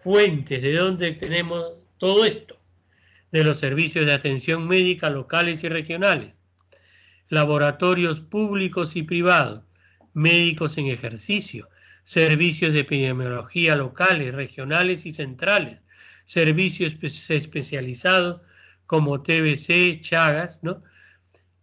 Fuentes de donde tenemos todo esto: de los servicios de atención médica locales y regionales, laboratorios públicos y privados, médicos en ejercicio, servicios de epidemiología locales, regionales y centrales, servicios especializados como TBC, Chagas, ¿no?,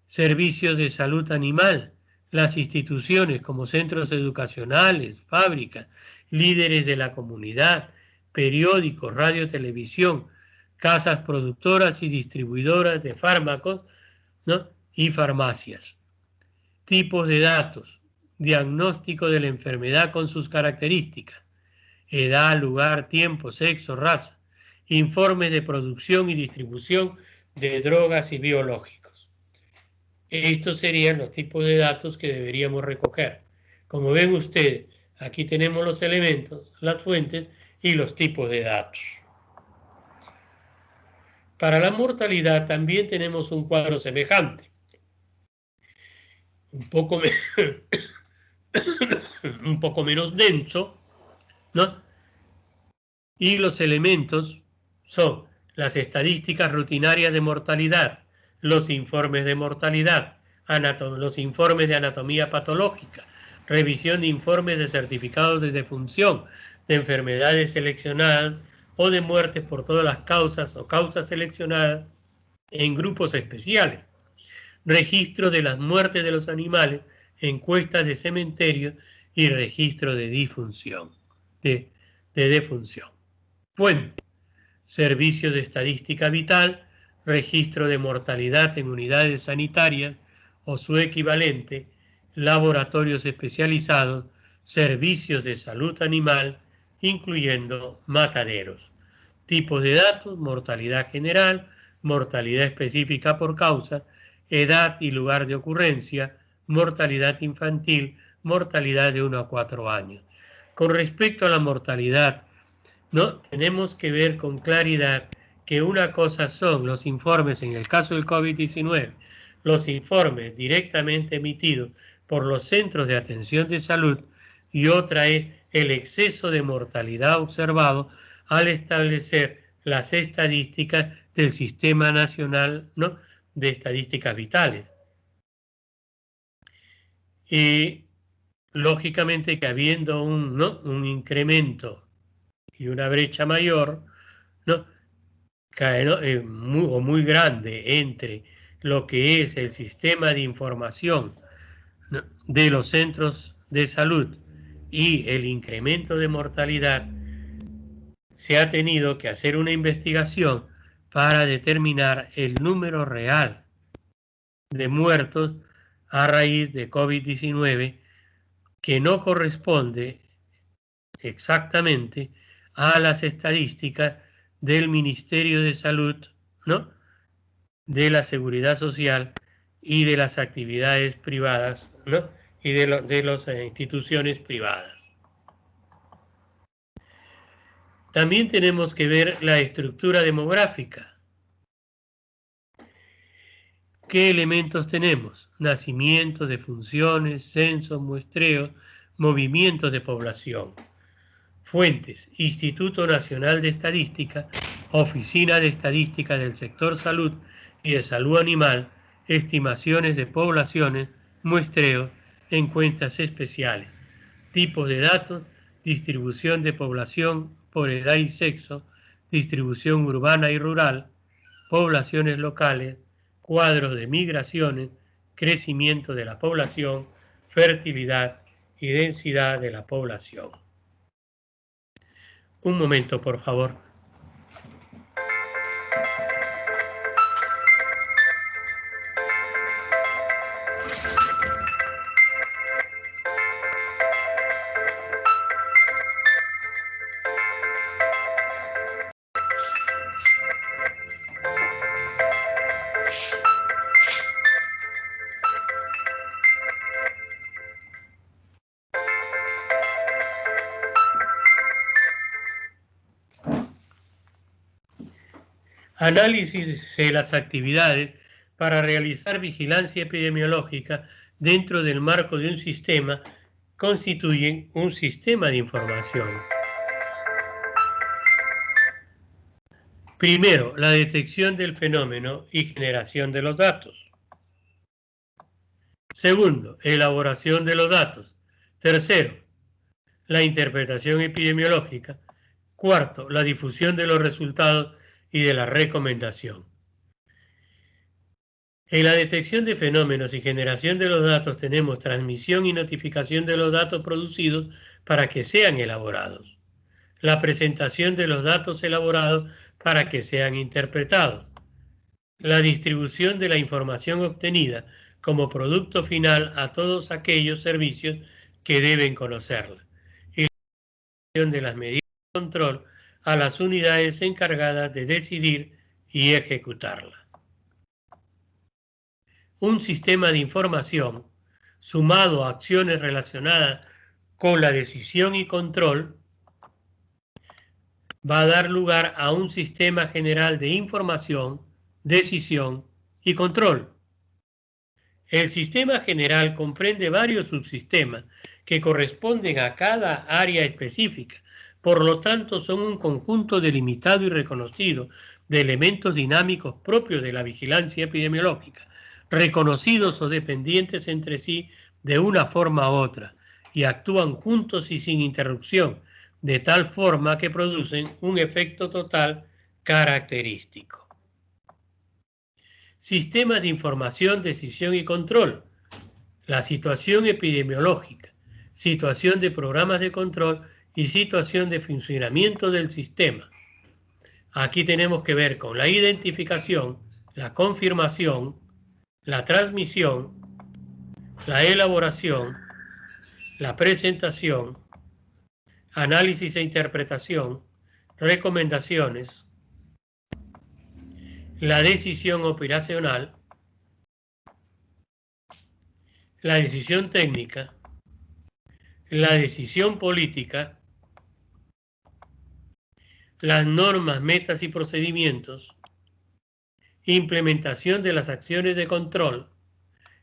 servicios de salud animal, las instituciones como centros educacionales, fábricas, líderes de la comunidad, periódicos, radio, televisión, casas productoras y distribuidoras de fármacos, ¿no?, y farmacias. Tipos de datos: diagnóstico de la enfermedad con sus características, edad, lugar, tiempo, sexo, raza, informes de producción y distribución de drogas y biológicos. Estos serían los tipos de datos que deberíamos recoger. Como ven ustedes, aquí tenemos los elementos, las fuentes y los tipos de datos. Para la mortalidad también tenemos un cuadro semejante. Un poco menos denso, ¿no? Y los elementos son las estadísticas rutinarias de mortalidad, los informes de mortalidad, los informes de anatomía patológica, revisión de informes de certificados de defunción, de enfermedades seleccionadas o de muertes por todas las causas o causas seleccionadas en grupos especiales, registro de las muertes de los animales, encuestas de cementerios y registro de defunción. Fuente: servicios de estadística vital, registro de mortalidad en unidades sanitarias o su equivalente, laboratorios especializados, servicios de salud animal, incluyendo mataderos. Tipos de datos: mortalidad general, mortalidad específica por causa, edad y lugar de ocurrencia, mortalidad infantil, mortalidad de 1 a 4 años. Con respecto a la mortalidad, ¿no? Tenemos que ver con claridad que una cosa son los informes, en el caso del COVID-19, los informes directamente emitidos por los centros de atención de salud, y otra es el exceso de mortalidad observado al establecer las estadísticas del Sistema Nacional, ¿no?, de Estadísticas Vitales. Y lógicamente que habiendo un incremento y una brecha mayor, ¿no?, muy grande entre lo que es el sistema de información, ¿no?, de los centros de salud y el incremento de mortalidad, se ha tenido que hacer una investigación para determinar el número real de muertos a raíz de COVID-19, que no corresponde exactamente a las estadísticas del Ministerio de Salud, ¿no?, de la Seguridad Social y de las actividades privadas, ¿no?, y de las instituciones privadas. También tenemos que ver la estructura demográfica. ¿Qué elementos tenemos? Nacimientos, defunciones, censos, muestreos, movimientos de población. Fuentes: Instituto Nacional de Estadística, Oficina de Estadística del Sector Salud y de Salud Animal, estimaciones de poblaciones, muestreos, encuestas especiales. Tipos de datos: distribución de población por edad y sexo, distribución urbana y rural, poblaciones locales, cuadros de migraciones, crecimiento de la población, fertilidad y densidad de la población. Un momento, por favor. Análisis de las actividades para realizar vigilancia epidemiológica dentro del marco de un sistema constituyen un sistema de información. Primero, la detección del fenómeno y generación de los datos. Segundo, elaboración de los datos. Tercero, la interpretación epidemiológica. Cuarto, la difusión de los resultados y de la recomendación. En la detección de fenómenos y generación de los datos tenemos transmisión y notificación de los datos producidos para que sean elaborados. La presentación de los datos elaborados para que sean interpretados. La distribución de la información obtenida como producto final a todos aquellos servicios que deben conocerla. Y la de las medidas de control a las unidades encargadas de decidir y ejecutarla. Un sistema de información, sumado a acciones relacionadas con la decisión y control, va a dar lugar a un sistema general de información, decisión y control. El sistema general comprende varios subsistemas que corresponden a cada área específica. Por lo tanto, son un conjunto delimitado y reconocido de elementos dinámicos propios de la vigilancia epidemiológica, reconocidos o dependientes entre sí de una forma u otra, y actúan juntos y sin interrupción, de tal forma que producen un efecto total característico. Sistemas de información, decisión y control. La situación epidemiológica, situación de programas de control y situación de funcionamiento del sistema. Aquí tenemos que ver con la identificación, la confirmación, la transmisión, la elaboración, la presentación, análisis e interpretación, recomendaciones, la decisión operacional, la decisión técnica, la decisión política, las normas, metas y procedimientos, implementación de las acciones de control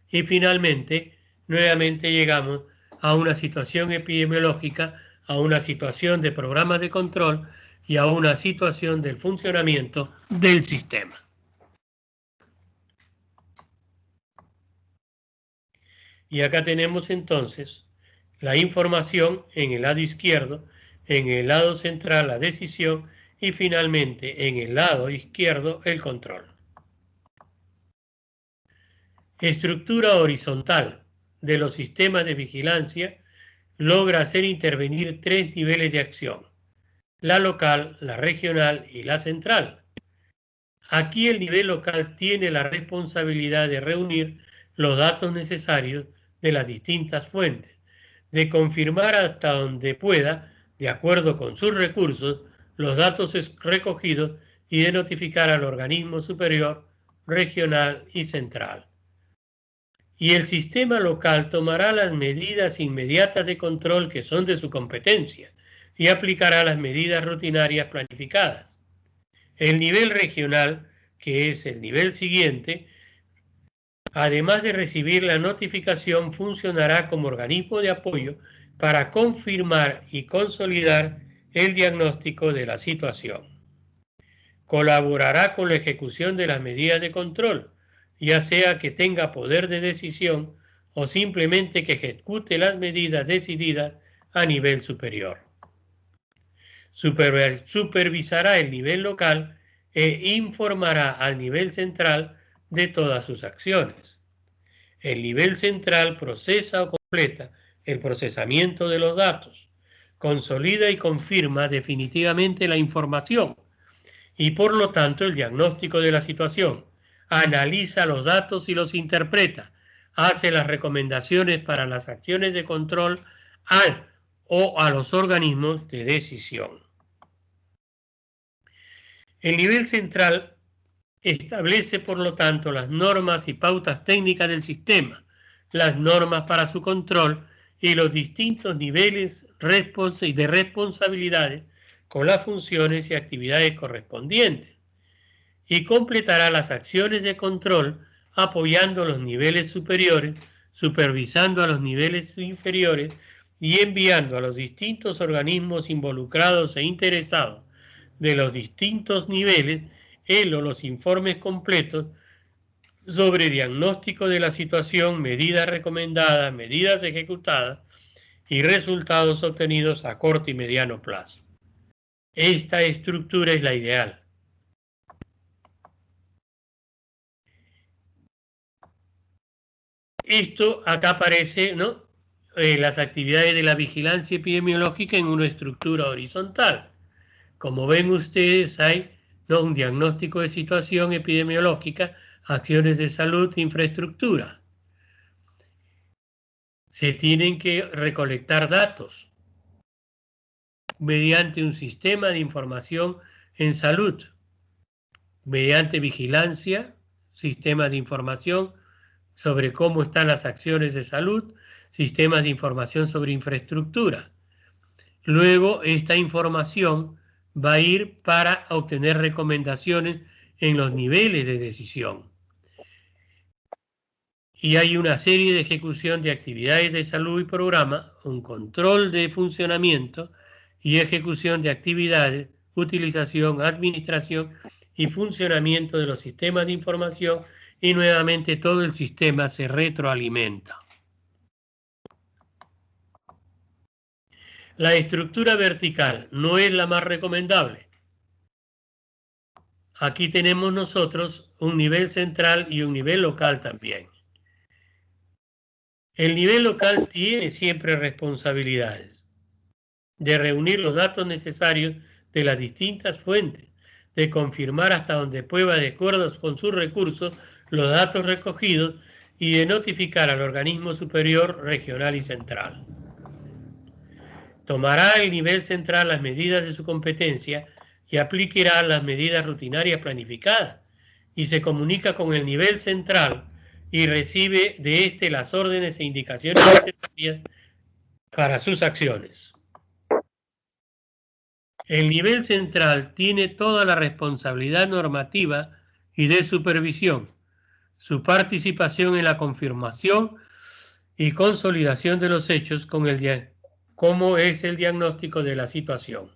y finalmente, nuevamente llegamos a una situación epidemiológica, a una situación de programas de control y a una situación del funcionamiento del sistema. Y acá tenemos entonces la información en el lado izquierdo, en el lado central la decisión y finalmente en el lado izquierdo el control. Estructura horizontal de los sistemas de vigilancia logra hacer intervenir 3 niveles de acción: la local, la regional y la central. Aquí el nivel local tiene la responsabilidad de reunir los datos necesarios de las distintas fuentes, de confirmar hasta donde pueda, de acuerdo con sus recursos, los datos recogidos y de notificar al organismo superior, regional y central. Y el sistema local tomará las medidas inmediatas de control que son de su competencia y aplicará las medidas rutinarias planificadas. El nivel regional, que es el nivel siguiente, además de recibir la notificación, funcionará como organismo de apoyo para confirmar y consolidar el diagnóstico de la situación. Colaborará con la ejecución de las medidas de control, ya sea que tenga poder de decisión o simplemente que ejecute las medidas decididas a nivel superior. Supervisará el nivel local e informará al nivel central de todas sus acciones. El nivel central procesa o completa el procesamiento de los datos, consolida y confirma definitivamente la información y por lo tanto el diagnóstico de la situación, analiza los datos y los interpreta, hace las recomendaciones para las acciones de control o a los organismos de decisión. El nivel central establece, por lo tanto, las normas y pautas técnicas del sistema, las normas para su control y los distintos niveles de responsabilidades con las funciones y actividades correspondientes, y completará las acciones de control apoyando los niveles superiores, supervisando a los niveles inferiores y enviando a los distintos organismos involucrados e interesados de los distintos niveles los informes completos sobre diagnóstico de la situación, medidas recomendadas, medidas ejecutadas y resultados obtenidos a corto y mediano plazo. Esta estructura es la ideal. Esto acá aparece, ¿no? Las actividades de la vigilancia epidemiológica en una estructura horizontal. Como ven ustedes, hay, ¿no?, un diagnóstico de situación epidemiológica, acciones de salud, infraestructura. Se tienen que recolectar datos. mediante un sistema de información en salud, mediante vigilancia, sistemas de información sobre cómo están las acciones de salud, sistemas de información sobre infraestructura. Luego, esta información va a ir para obtener recomendaciones en los niveles de decisión. Y hay una serie de ejecución de actividades de salud y programa, un control de funcionamiento y ejecución de actividades, utilización, administración y funcionamiento de los sistemas de información, y nuevamente todo el sistema se retroalimenta. La estructura vertical no es la más recomendable. Aquí tenemos nosotros un nivel central y un nivel local también. El nivel local tiene siempre responsabilidades de reunir los datos necesarios de las distintas fuentes, de confirmar hasta donde pueda, de acuerdo con sus recursos, los datos recogidos y de notificar al organismo superior, regional y central. Tomará el nivel central las medidas de su competencia y aplicará las medidas rutinarias planificadas, y se comunica con el nivel central y recibe de éste las órdenes e indicaciones necesarias para sus acciones. El nivel central tiene toda la responsabilidad normativa y de supervisión, su participación en la confirmación y consolidación de los hechos con cómo es el diagnóstico de la situación.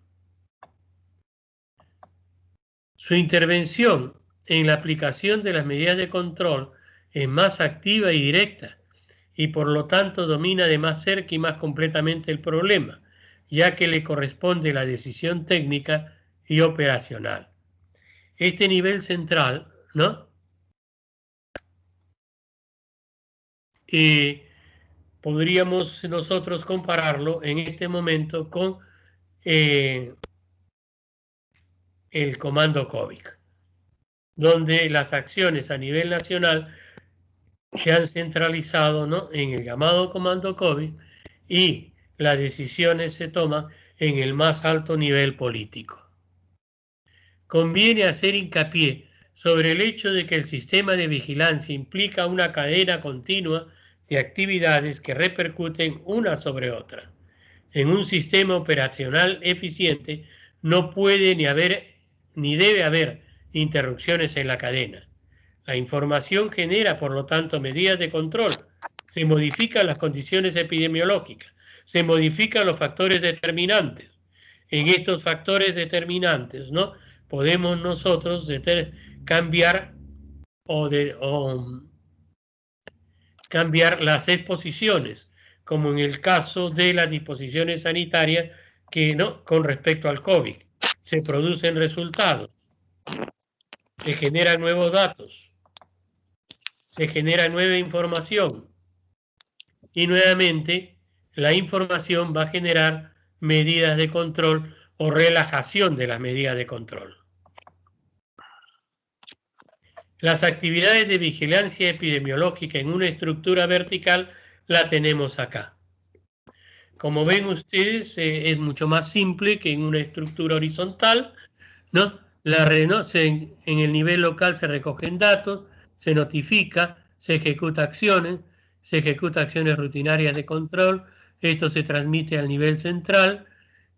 Su intervención en la aplicación de las medidas de control es más activa y directa, y por lo tanto domina de más cerca y más completamente el problema, ya que le corresponde la decisión técnica y operacional. Este nivel central, ¿no? Podríamos nosotros compararlo en este momento con el comando COVID, donde las acciones a nivel nacional se han centralizado, ¿no?, en el llamado comando COVID, y las decisiones se toman en el más alto nivel político. Conviene hacer hincapié sobre el hecho de que el sistema de vigilancia implica una cadena continua de actividades que repercuten una sobre otra. En un sistema operacional eficiente no puede ni debe haber interrupciones en la cadena. La información genera, por lo tanto, medidas de control. Se modifican las condiciones epidemiológicas, se modifican los factores determinantes. En estos factores determinantes, ¿no?, podemos nosotros cambiar cambiar las exposiciones, como en el caso de las disposiciones sanitarias que, ¿no?, con respecto al COVID, se producen resultados, se generan nuevos datos, se genera nueva información, y nuevamente la información va a generar medidas de control o relajación de las medidas de control. Las actividades de vigilancia epidemiológica en una estructura vertical la tenemos acá. Como ven ustedes, es mucho más simple que en una estructura horizontal, ¿no? En el nivel local se recogen datos, se notifica, se ejecutan acciones rutinarias de control, esto se transmite al nivel central,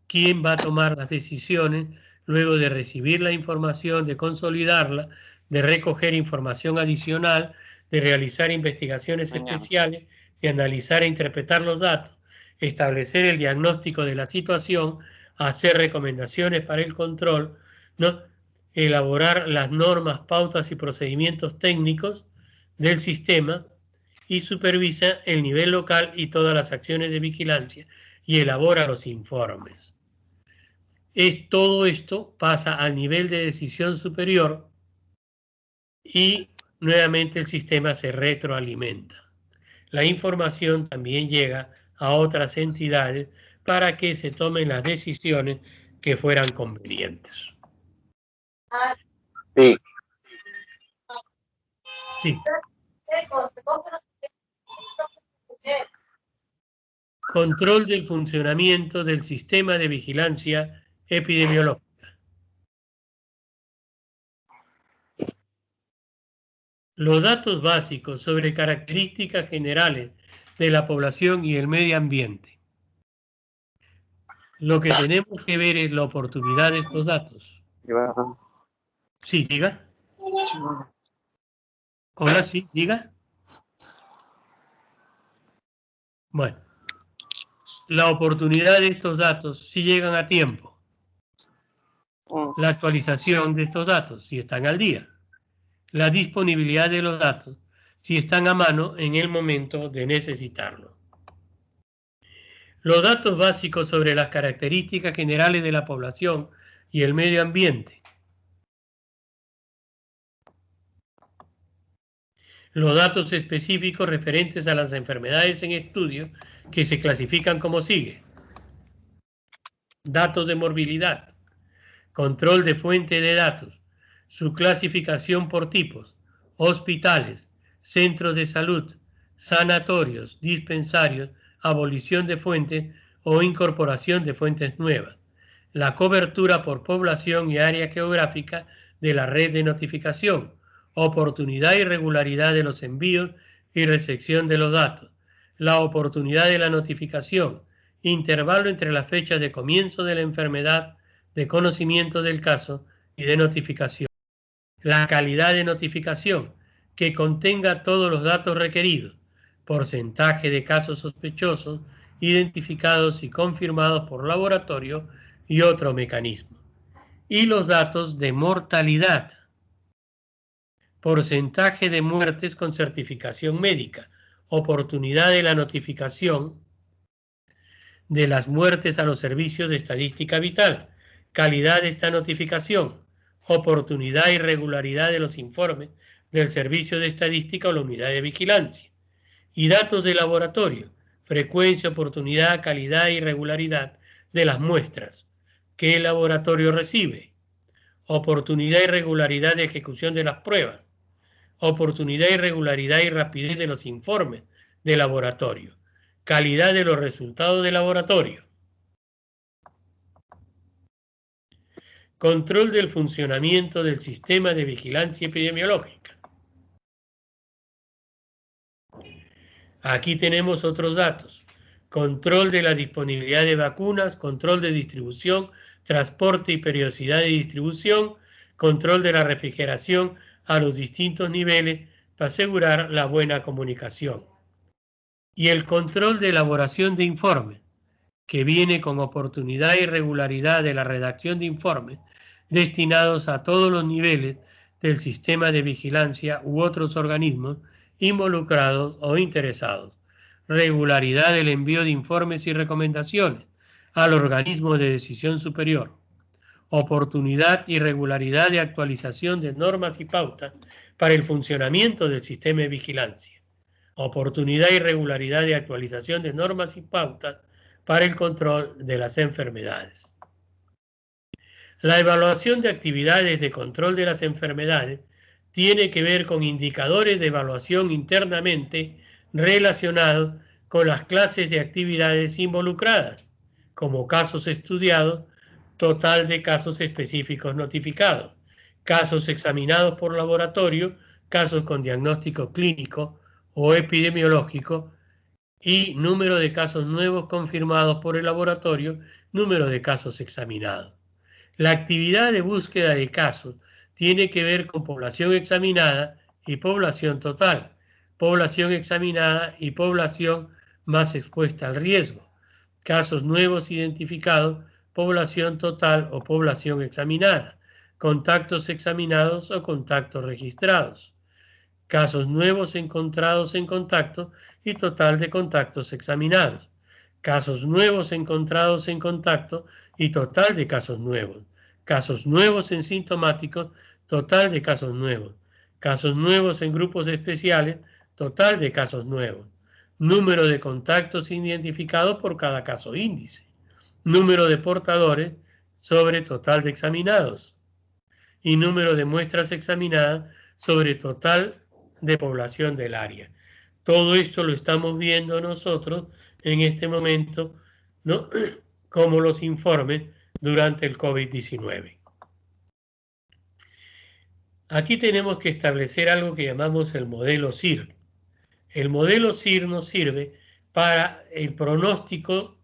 quien va a tomar las decisiones luego de recibir la información, de consolidarla, de recoger información adicional, de realizar investigaciones especiales, de analizar e interpretar los datos, establecer el diagnóstico de la situación, hacer recomendaciones para el control, ¿no?, elaborar las normas, pautas y procedimientos técnicos del sistema, y supervisa el nivel local y todas las acciones de vigilancia y elabora los informes. Todo esto pasa al nivel de decisión superior y nuevamente el sistema se retroalimenta. La información también llega a otras entidades para que se tomen las decisiones que fueran convenientes. Sí. Sí. Control del funcionamiento del sistema de vigilancia epidemiológica. Los datos básicos sobre características generales de la población y el medio ambiente. Lo que tenemos que ver es la oportunidad de estos datos. Sí, diga. Hola, sí, diga. Bueno, la oportunidad de estos datos si llegan a tiempo. La actualización de estos datos si están al día. La disponibilidad de los datos si están a mano en el momento de necesitarlo. Los datos básicos sobre las características generales de la población y el medio ambiente. Los datos específicos referentes a las enfermedades en estudio que se clasifican como sigue. Datos de morbilidad. Control de fuente de datos. Su clasificación por tipos. Hospitales, centros de salud, sanatorios, dispensarios, abolición de fuentes o incorporación de fuentes nuevas. La cobertura por población y área geográfica de la red de notificación. Oportunidad y regularidad de los envíos y recepción de los datos. La oportunidad de la notificación. Intervalo entre las fechas de comienzo de la enfermedad, de conocimiento del caso y de notificación. La calidad de notificación, que contenga todos los datos requeridos, porcentaje de casos sospechosos, identificados y confirmados por laboratorio y otro mecanismo. Y los datos de mortalidad, porcentaje de muertes con certificación médica, oportunidad de la notificación de las muertes a los servicios de estadística vital, calidad de esta notificación, oportunidad y regularidad de los informes del servicio de estadística o la unidad de vigilancia, y datos de laboratorio, frecuencia, oportunidad, calidad y regularidad de las muestras que el laboratorio recibe, oportunidad y regularidad de ejecución de las pruebas, oportunidad y regularidad y rapidez de los informes de laboratorio, calidad de los resultados de laboratorio. Control del funcionamiento del sistema de vigilancia epidemiológica. Aquí tenemos otros datos. Control de la disponibilidad de vacunas, control de distribución, transporte y periodicidad de distribución, control de la refrigeración a los distintos niveles para asegurar la buena comunicación. Y el control de elaboración de informes, que viene con oportunidad y regularidad de la redacción de informes destinados a todos los niveles del sistema de vigilancia u otros organismos involucrados o interesados. Regularidad del envío de informes y recomendaciones al organismo de decisión superior. Oportunidad y regularidad de actualización de normas y pautas para el funcionamiento del sistema de vigilancia. Oportunidad y regularidad de actualización de normas y pautas para el control de las enfermedades. La evaluación de actividades de control de las enfermedades tiene que ver con indicadores de evaluación internamente relacionados con las clases de actividades involucradas, como casos estudiados, total de casos específicos notificados, casos examinados por laboratorio, casos con diagnóstico clínico o epidemiológico, y número de casos nuevos confirmados por el laboratorio, número de casos examinados. La actividad de búsqueda de casos tiene que ver con población examinada y población total, población examinada y población más expuesta al riesgo, casos nuevos identificados, población total o población examinada, contactos examinados o contactos registrados, casos nuevos encontrados en contacto y total de contactos examinados, casos nuevos encontrados en contacto y total de casos nuevos en sintomáticos, total de casos nuevos en grupos especiales, total de casos nuevos, número de contactos identificados por cada caso índice, número de portadores sobre total de examinados y número de muestras examinadas sobre total de población del área. Todo esto lo estamos viendo nosotros en este momento, ¿no? Como los informes durante el COVID-19. Aquí tenemos que establecer algo que llamamos el modelo SIR. El modelo SIR nos sirve para el pronóstico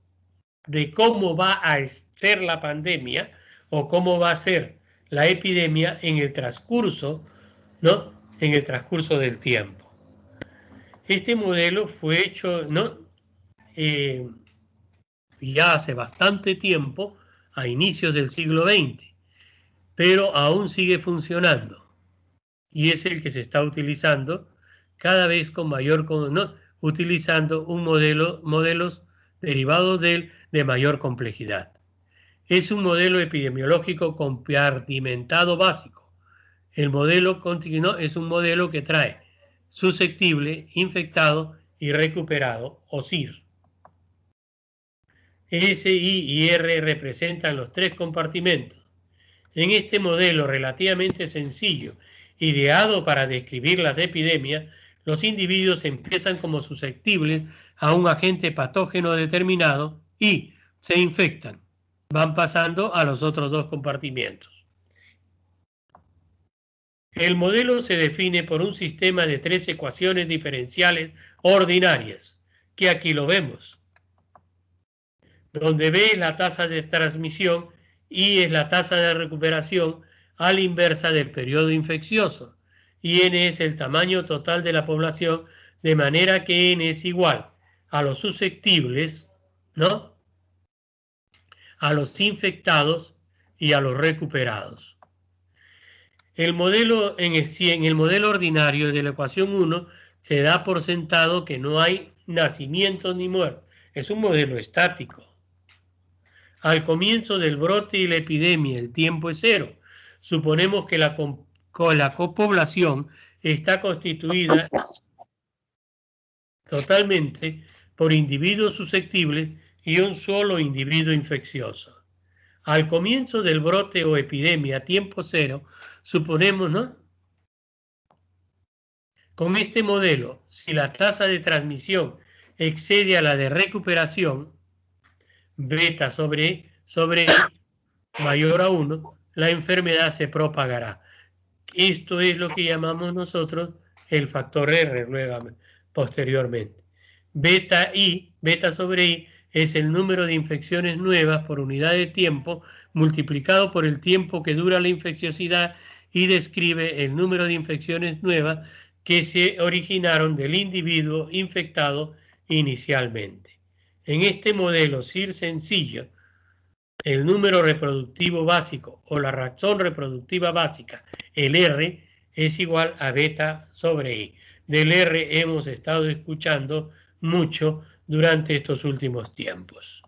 de cómo va a ser la pandemia o cómo va a ser la epidemia en el transcurso, ¿no? En el transcurso del tiempo. Este modelo fue hecho, ¿no? Ya hace bastante tiempo, a inicios del siglo XX, pero aún sigue funcionando y es el que se está utilizando cada vez con mayor, ¿no? Utilizando modelos derivados de él de mayor complejidad. Es un modelo epidemiológico compartimentado básico. El modelo continuo es un modelo que trae susceptible, infectado y recuperado, o SIR. S, I y R representan los tres compartimentos. En este modelo relativamente sencillo, ideado para describir las epidemias, los individuos empiezan como susceptibles a un agente patógeno determinado y se infectan. Van pasando a los otros dos compartimentos. El modelo se define por un sistema de 3 ecuaciones diferenciales ordinarias, que aquí lo vemos, donde B es la tasa de transmisión, I es la tasa de recuperación a la inversa del periodo infeccioso, y N es el tamaño total de la población, de manera que N es igual a los susceptibles, ¿no? A los infectados y a los recuperados. El modelo, en el modelo ordinario de la ecuación 1 se da por sentado que no hay nacimientos ni muertos. Es un modelo estático. Al comienzo del brote y la epidemia el tiempo es cero. Suponemos que la población está constituida totalmente por individuos susceptibles y un solo individuo infeccioso. Al comienzo del brote o epidemia tiempo cero, suponemos, ¿no? Con este modelo, si la tasa de transmisión excede a la de recuperación, beta sobre I mayor a 1, la enfermedad se propagará. Esto es lo que llamamos nosotros el factor R luego, posteriormente. Beta sobre I es el número de infecciones nuevas por unidad de tiempo multiplicado por el tiempo que dura la infecciosidad y describe el número de infecciones nuevas que se originaron del individuo infectado inicialmente. En este modelo SIR sencillo, el número reproductivo básico o la razón reproductiva básica, el R, es igual a beta sobre I. Del R hemos estado escuchando mucho durante estos últimos tiempos.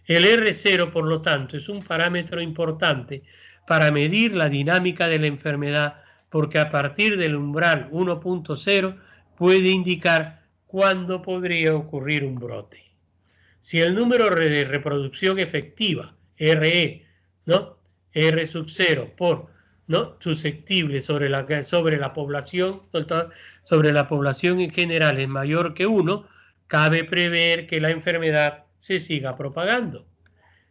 El R0, por lo tanto, es un parámetro importante para medir la dinámica de la enfermedad, porque a partir del umbral 1.0 puede indicar cuándo podría ocurrir un brote. Si el número de reproducción efectiva, RE, ¿no? R sub 0 por, ¿no? Susceptible sobre la población, sobre la población en general es mayor que 1, cabe prever que la enfermedad se siga propagando.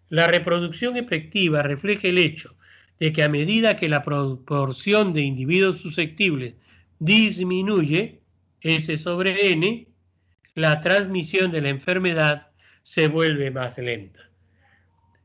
La reproducción efectiva refleja el hecho de que a medida que la proporción de individuos susceptibles disminuye, S sobre N, la transmisión de la enfermedad se vuelve más lenta.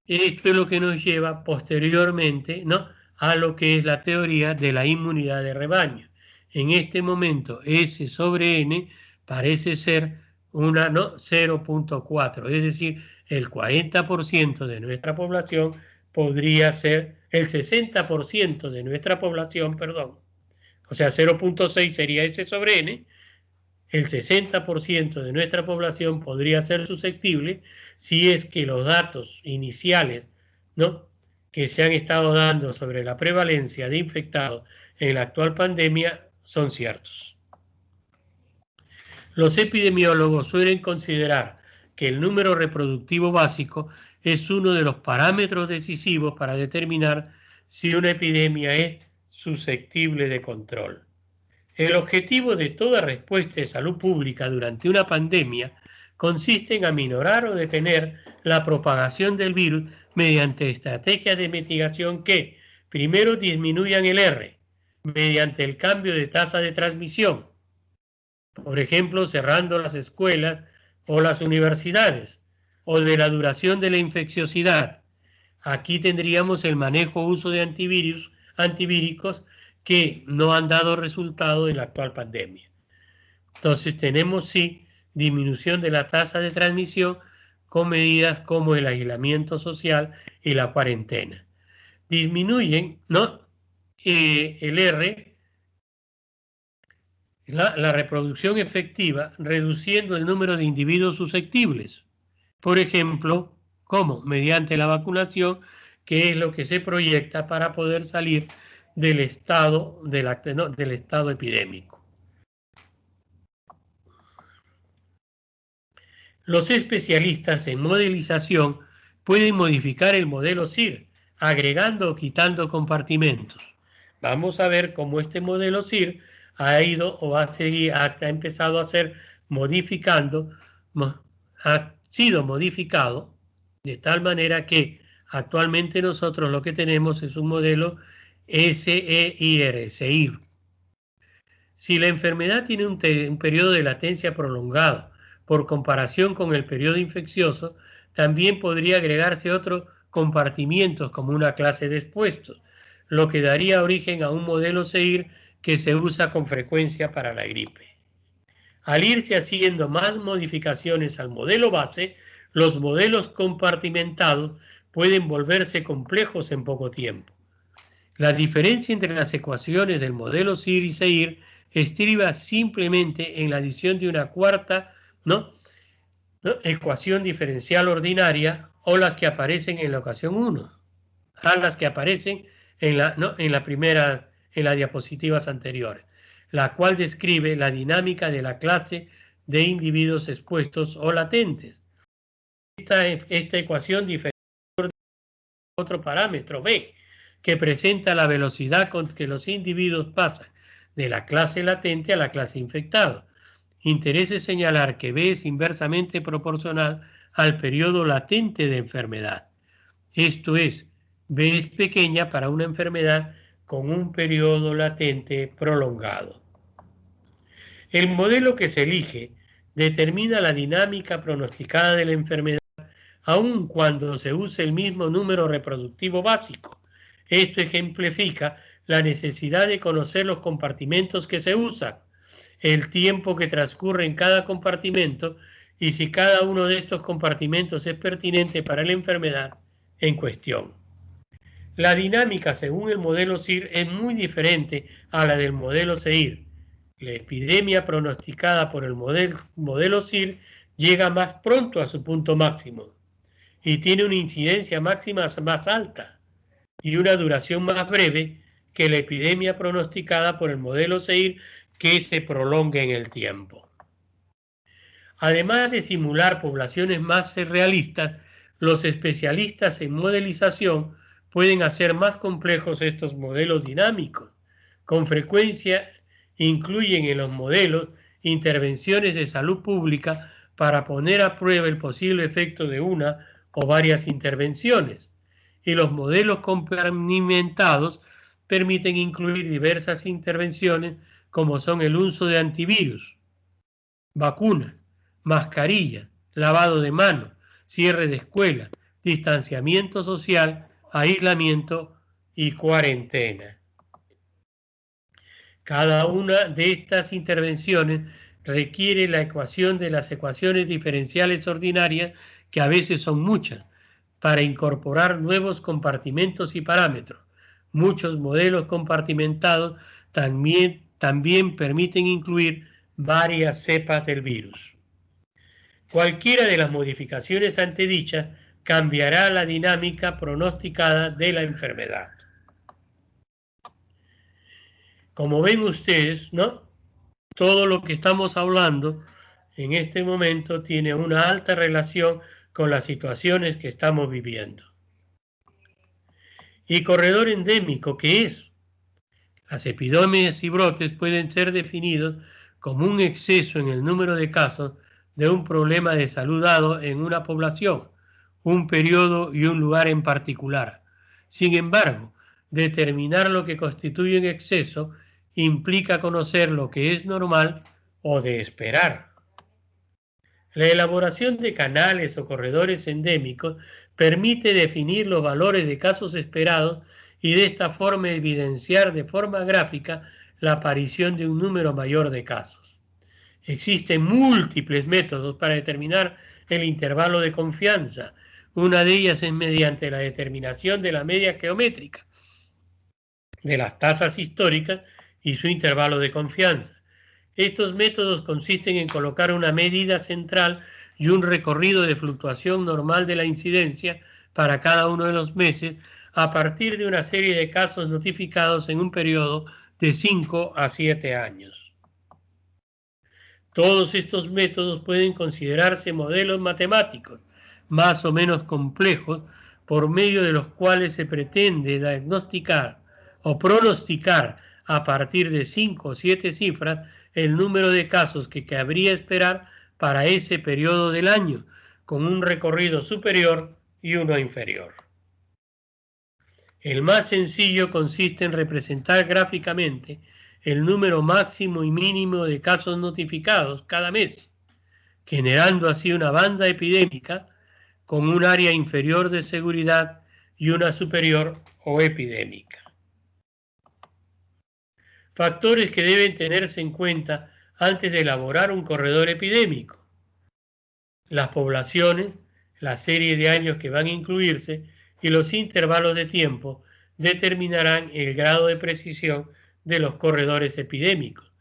Esto es lo que nos lleva posteriormente, ¿no?, a lo que es la teoría de la inmunidad de rebaño. En este momento, S sobre N parece ser una, ¿no?, 0.4, es decir, el 40% de nuestra población podría ser, el 60% de nuestra población, perdón, o sea, 0.6 sería S sobre N, el 60% de nuestra población podría ser susceptible si es que los datos iniciales, ¿no?, que se han estado dando sobre la prevalencia de infectados en la actual pandemia son ciertos. Los epidemiólogos suelen considerar que el número reproductivo básico es uno de los parámetros decisivos para determinar si una epidemia es susceptible de control. El objetivo de toda respuesta de salud pública durante una pandemia consiste en aminorar o detener la propagación del virus mediante estrategias de mitigación que, primero, disminuyan el R, mediante el cambio de tasa de transmisión, por ejemplo, cerrando las escuelas o las universidades, o de la duración de la infecciosidad. Aquí tendríamos el manejo uso de antivíricos que no han dado resultado en la actual pandemia. Entonces tenemos sí disminución de la tasa de transmisión con medidas como el aislamiento social y la cuarentena. Disminuyen, ¿no? El R, la reproducción efectiva, reduciendo el número de individuos susceptibles. Por ejemplo, ¿cómo? Mediante la vacunación, que es lo que se proyecta para poder salir del estado epidémico. Los especialistas en modelización pueden modificar el modelo SIR, agregando o quitando compartimentos. Vamos a ver cómo este modelo SIR ha ido o ha empezado a ser ha sido modificado de tal manera que actualmente nosotros lo que tenemos es un modelo SEIR. Si la enfermedad tiene un periodo de latencia prolongado por comparación con el periodo infeccioso, también podría agregarse otros compartimientos como una clase de expuestos, lo que daría origen a un modelo SEIR que se usa con frecuencia para la gripe. Al irse haciendo más modificaciones al modelo base, los modelos compartimentados pueden volverse complejos en poco tiempo. La diferencia entre las ecuaciones del modelo SIR y SEIR estriba simplemente en la adición de una cuarta ecuación diferencial ordinaria o las que aparecen en la ecuación 1, a las que aparecen en las diapositivas anteriores, la cual describe la dinámica de la clase de individuos expuestos o latentes. Esta ecuación diferencia otro parámetro B, que presenta la velocidad con que los individuos pasan de la clase latente a la clase infectada. Interesa señalar que B es inversamente proporcional al periodo latente de enfermedad. Esto es, B es pequeña para una enfermedad con un periodo latente prolongado. El modelo que se elige determina la dinámica pronosticada de la enfermedad aun cuando se use el mismo número reproductivo básico. Esto ejemplifica la necesidad de conocer los compartimentos que se usan, el tiempo que transcurre en cada compartimento y si cada uno de estos compartimentos es pertinente para la enfermedad en cuestión. La dinámica según el modelo SIR es muy diferente a la del modelo SEIR. La epidemia pronosticada por el modelo SIR llega más pronto a su punto máximo y tiene una incidencia máxima más alta y una duración más breve que la epidemia pronosticada por el modelo SEIR, que se prolonga en el tiempo. Además de simular poblaciones más realistas, los especialistas en modelización pueden hacer más complejos estos modelos dinámicos. Con frecuencia incluyen en los modelos intervenciones de salud pública para poner a prueba el posible efecto de una o varias intervenciones, y los modelos compartimentados permiten incluir diversas intervenciones como son el uso de antivirus, vacunas, mascarillas, lavado de manos, cierre de escuelas, distanciamiento social, aislamiento y cuarentena. Cada una de estas intervenciones requiere la ecuación de las ecuaciones diferenciales ordinarias, que a veces son muchas, para incorporar nuevos compartimentos y parámetros. Muchos modelos compartimentados también permiten incluir varias cepas del virus. Cualquiera de las modificaciones antedichas cambiará la dinámica pronosticada de la enfermedad. Como ven ustedes, ¿no? Todo lo que estamos hablando en este momento tiene una alta relación con las situaciones que estamos viviendo. ¿Y corredor endémico qué es? Las epidemias y brotes pueden ser definidos como un exceso en el número de casos de un problema de salud dado en una población, un periodo y un lugar en particular. Sin embargo, determinar lo que constituye un exceso implica conocer lo que es normal o de esperar. La elaboración de canales o corredores endémicos permite definir los valores de casos esperados y de esta forma evidenciar de forma gráfica la aparición de un número mayor de casos. Existen múltiples métodos para determinar el intervalo de confianza. Una de ellas es mediante la determinación de la media geométrica de las tasas históricas y su intervalo de confianza. Estos métodos consisten en colocar una medida central y un recorrido de fluctuación normal de la incidencia para cada uno de los meses a partir de una serie de casos notificados en un periodo de 5 a 7 años. Todos estos métodos pueden considerarse modelos matemáticos, más o menos complejos, por medio de los cuales se pretende diagnosticar o pronosticar a partir de 5 o 7 cifras el número de casos que cabría esperar para ese periodo del año, con un recorrido superior y uno inferior. El más sencillo consiste en representar gráficamente el número máximo y mínimo de casos notificados cada mes, generando así una banda epidémica con un área inferior de seguridad y una superior o epidémica. Factores que deben tenerse en cuenta antes de elaborar un corredor epidémico. Las poblaciones, la serie de años que van a incluirse y los intervalos de tiempo determinarán el grado de precisión de los corredores epidémicos.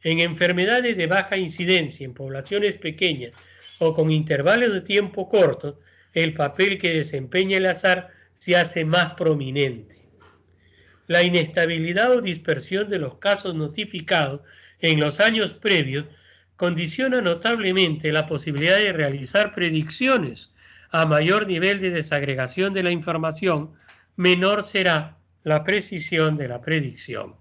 En enfermedades de baja incidencia en poblaciones pequeñas o con intervalos de tiempo cortos, el papel que desempeña el azar se hace más prominente. La inestabilidad o dispersión de los casos notificados en los años previos condiciona notablemente la posibilidad de realizar predicciones. A mayor nivel de desagregación de la información, menor será la precisión de la predicción.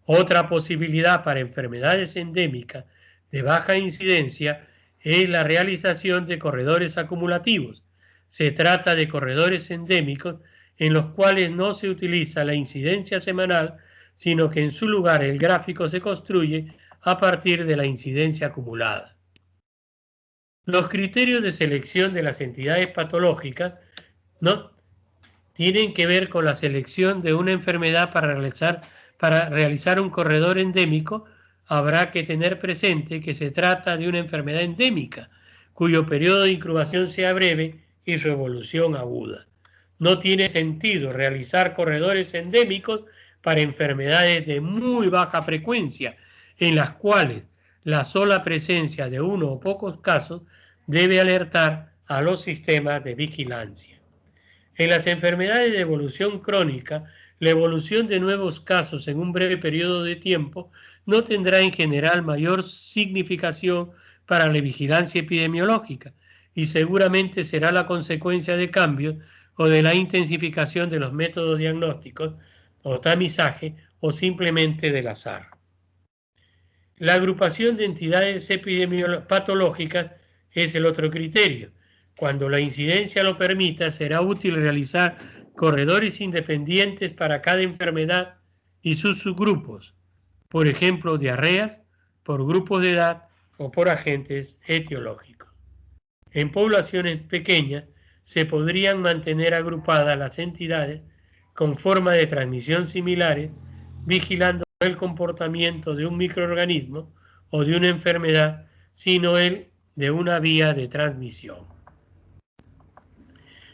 Otra posibilidad para enfermedades endémicas de baja incidencia es la realización de corredores acumulativos. Se trata de corredores endémicos en los cuales no se utiliza la incidencia semanal, sino que en su lugar el gráfico se construye a partir de la incidencia acumulada. Los criterios de selección de las entidades patológicas tienen que ver con la selección de una enfermedad para realizar un corredor endémico. Habrá que tener presente que se trata de una enfermedad endémica, cuyo periodo de incubación sea breve y su evolución aguda. No tiene sentido realizar corredores endémicos para enfermedades de muy baja frecuencia, en las cuales la sola presencia de uno o pocos casos debe alertar a los sistemas de vigilancia. En las enfermedades de evolución crónica, la evolución de nuevos casos en un breve periodo de tiempo no tendrá en general mayor significación para la vigilancia epidemiológica y seguramente será la consecuencia de cambios o de la intensificación de los métodos diagnósticos o tamizaje o simplemente del azar. La agrupación de entidades patológicas es el otro criterio. Cuando la incidencia lo permita, será útil realizar corredores independientes para cada enfermedad y sus subgrupos, por ejemplo, diarreas, por grupos de edad o por agentes etiológicos. En poblaciones pequeñas se podrían mantener agrupadas las entidades con forma de transmisión similares, vigilando el comportamiento de un microorganismo o de una enfermedad, sino el de una vía de transmisión.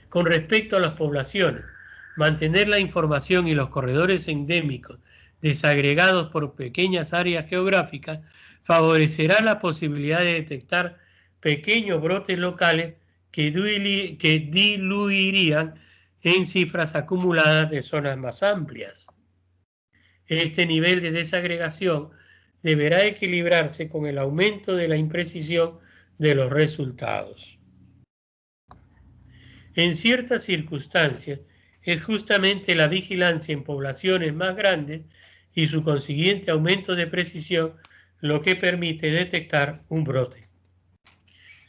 Con respecto a las poblaciones, mantener la información y los corredores endémicos desagregados por pequeñas áreas geográficas favorecerá la posibilidad de detectar pequeños brotes locales que diluirían en cifras acumuladas de zonas más amplias. Este nivel de desagregación deberá equilibrarse con el aumento de la imprecisión de los resultados. En ciertas circunstancias, es justamente la vigilancia en poblaciones más grandes y su consiguiente aumento de precisión, lo que permite detectar un brote.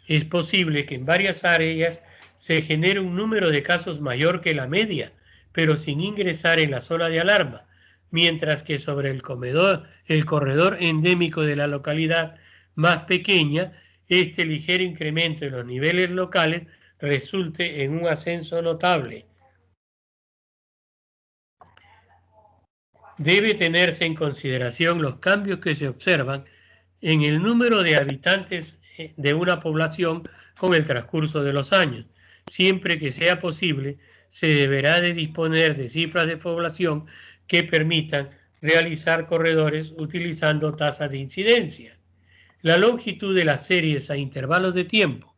Es posible que en varias áreas se genere un número de casos mayor que la media, pero sin ingresar en la zona de alarma, mientras que sobre el corredor endémico de la localidad más pequeña, este ligero incremento en los niveles locales resulte en un ascenso notable. Debe tenerse en consideración los cambios que se observan en el número de habitantes de una población con el transcurso de los años. Siempre que sea posible, se deberá de disponer de cifras de población que permitan realizar corredores utilizando tasas de incidencia. La longitud de las series a intervalos de tiempo.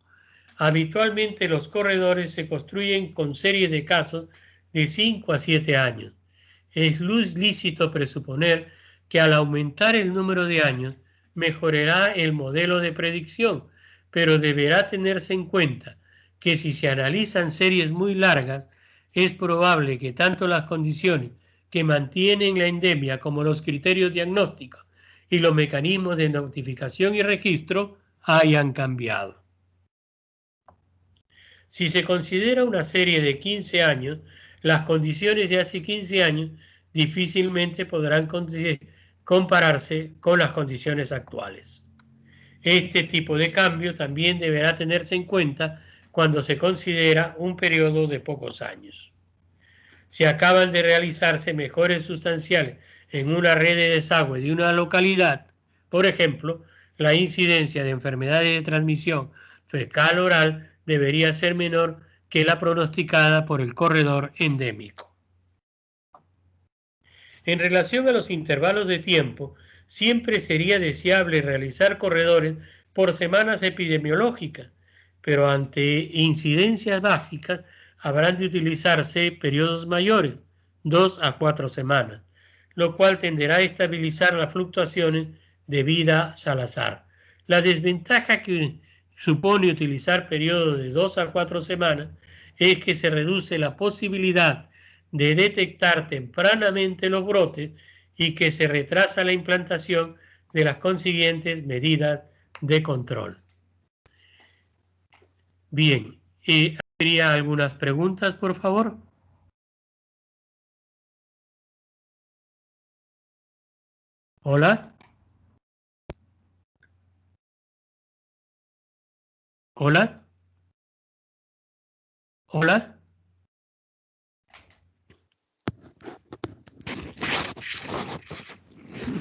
Habitualmente los corredores se construyen con series de casos de 5 a 7 años. Es lícito presuponer que al aumentar el número de años mejorará el modelo de predicción, pero deberá tenerse en cuenta que si se analizan series muy largas, es probable que tanto las condiciones que mantienen la endemia como los criterios diagnósticos y los mecanismos de notificación y registro hayan cambiado. Si se considera una serie de 15 años, las condiciones de hace 15 años difícilmente podrán compararse con las condiciones actuales. Este tipo de cambio también deberá tenerse en cuenta cuando se considera un periodo de pocos años. Si acaban de realizarse mejoras sustanciales en una red de desagüe de una localidad, por ejemplo, la incidencia de enfermedades de transmisión fecal-oral debería ser menor que la pronosticada por el corredor endémico. En relación a los intervalos de tiempo, siempre sería deseable realizar corredores por semanas epidemiológicas, pero ante incidencias básicas habrán de utilizarse periodos mayores, 2 a 4 semanas, lo cual tenderá a estabilizar las fluctuaciones debidas al azar. La desventaja que supone utilizar periodos de 2 a 4 semanas es que se reduce la posibilidad de detectar tempranamente los brotes y que se retrasa la implantación de las consiguientes medidas de control. Bien, ¿habría algunas preguntas, por favor? ¿Hola? ¿Hola? ¿Hola?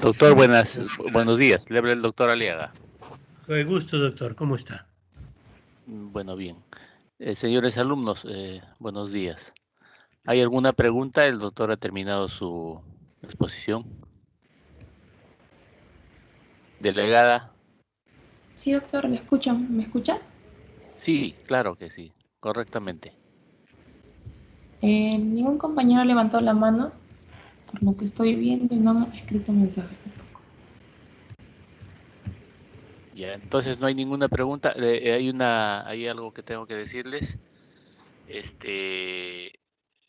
Doctor, buenos días. Le habla el doctor Aliaga. Con gusto, doctor. ¿Cómo está? Bueno, bien. Señores alumnos, buenos días. ¿Hay alguna pregunta? El doctor ha terminado su exposición. Delegada. Sí, doctor, ¿me escuchan? ¿Me escuchan? Sí, claro que sí, correctamente. Ningún compañero levantó la mano, por lo que estoy viendo, y no han escrito mensajes tampoco. Ya, entonces no hay ninguna pregunta. Hay algo que tengo que decirles. He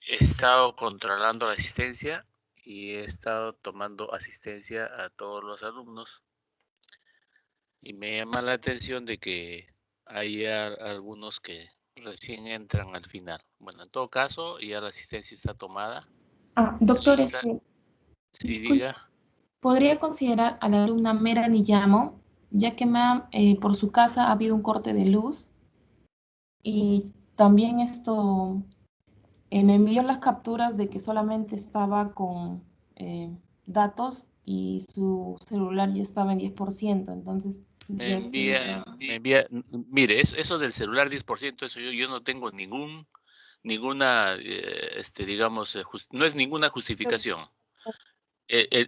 estado controlando la asistencia y he estado tomando asistencia a todos los alumnos. Y me llama la atención de que hay algunos que recién entran al final. Bueno, en todo caso, ya la asistencia está tomada. Doctor, Sí, disculpe, diga. ¿podría considerar a la alumna Mera Niyamo, ya que por su casa ha habido un corte de luz y también me envió las capturas de que solamente estaba con datos y su celular ya estaba en 10%, entonces ya sería... Mire, eso del celular 10%, eso yo no tengo ninguna, digamos, no es ninguna justificación.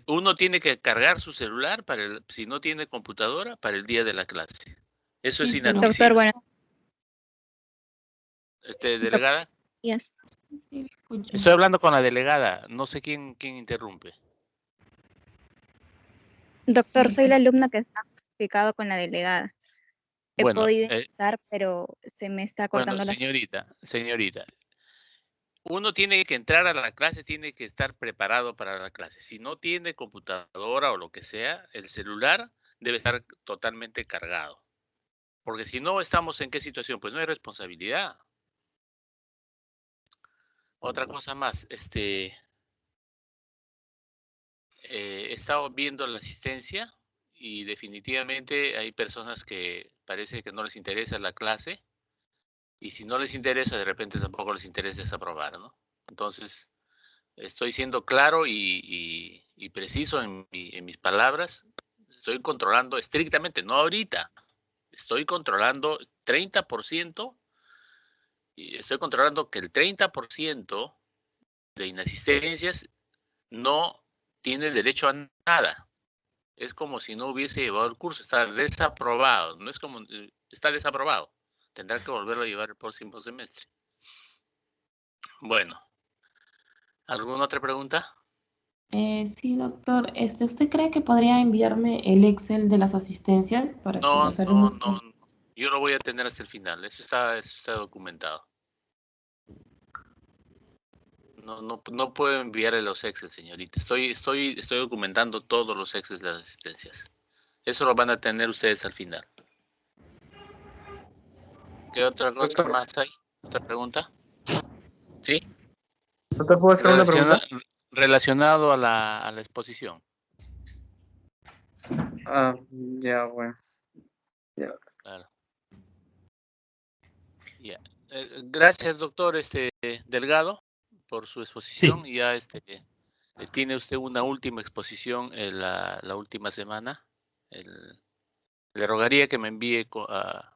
Uno tiene que cargar su celular si no tiene computadora para el día de la clase. Eso es inadmisible. Doctor, bueno. Delegada. Yes. Sí, escucho. Estoy hablando con la delegada, no sé quién interrumpe. Doctor, Sí. soy la alumna que está justificado con la delegada. He Bueno, podido ingresar, pero se me está cortando bueno, la señal. señorita, uno tiene que entrar a la clase, tiene que estar preparado para la clase. Si no tiene computadora o lo que sea, el celular debe estar totalmente cargado. Porque si no, estamos en qué situación? Pues no hay responsabilidad. Otra cosa más, he estado viendo la asistencia y definitivamente hay personas que parece que no les interesa la clase y si no les interesa, de repente tampoco les interesa desaprobar, ¿no? Entonces, estoy siendo claro y preciso en mis palabras. Estoy controlando estrictamente, no ahorita. Estoy controlando 30% y estoy controlando que el 30% de inasistencias no tiene derecho a nada. Es como si no hubiese llevado el curso, está desaprobado. No es como, está desaprobado. Tendrá que volverlo a llevar el próximo semestre. Bueno, ¿alguna otra pregunta? Sí, doctor. ¿Usted cree que podría enviarme el Excel de las asistencias para que No, los no, alumnos... no. Yo lo voy a tener hasta el final. Eso está documentado. No puedo enviarle los Excel, señorita. Estoy documentando todos los Excel de las asistencias. Eso lo van a tener ustedes al final. ¿Qué otra cosa Doctor, más hay? ¿Otra pregunta? ¿Sí? ¿doctor, puedo hacer una pregunta? Relacionado a la exposición. Ah, ya, bueno. Ya. Claro. Ya. Gracias, doctor Delgado, por su exposición. Sí, Ya tiene usted una última exposición la última semana. Le rogaría que me envíe a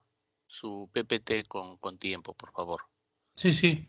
su PPT con tiempo, por favor. sí, sí.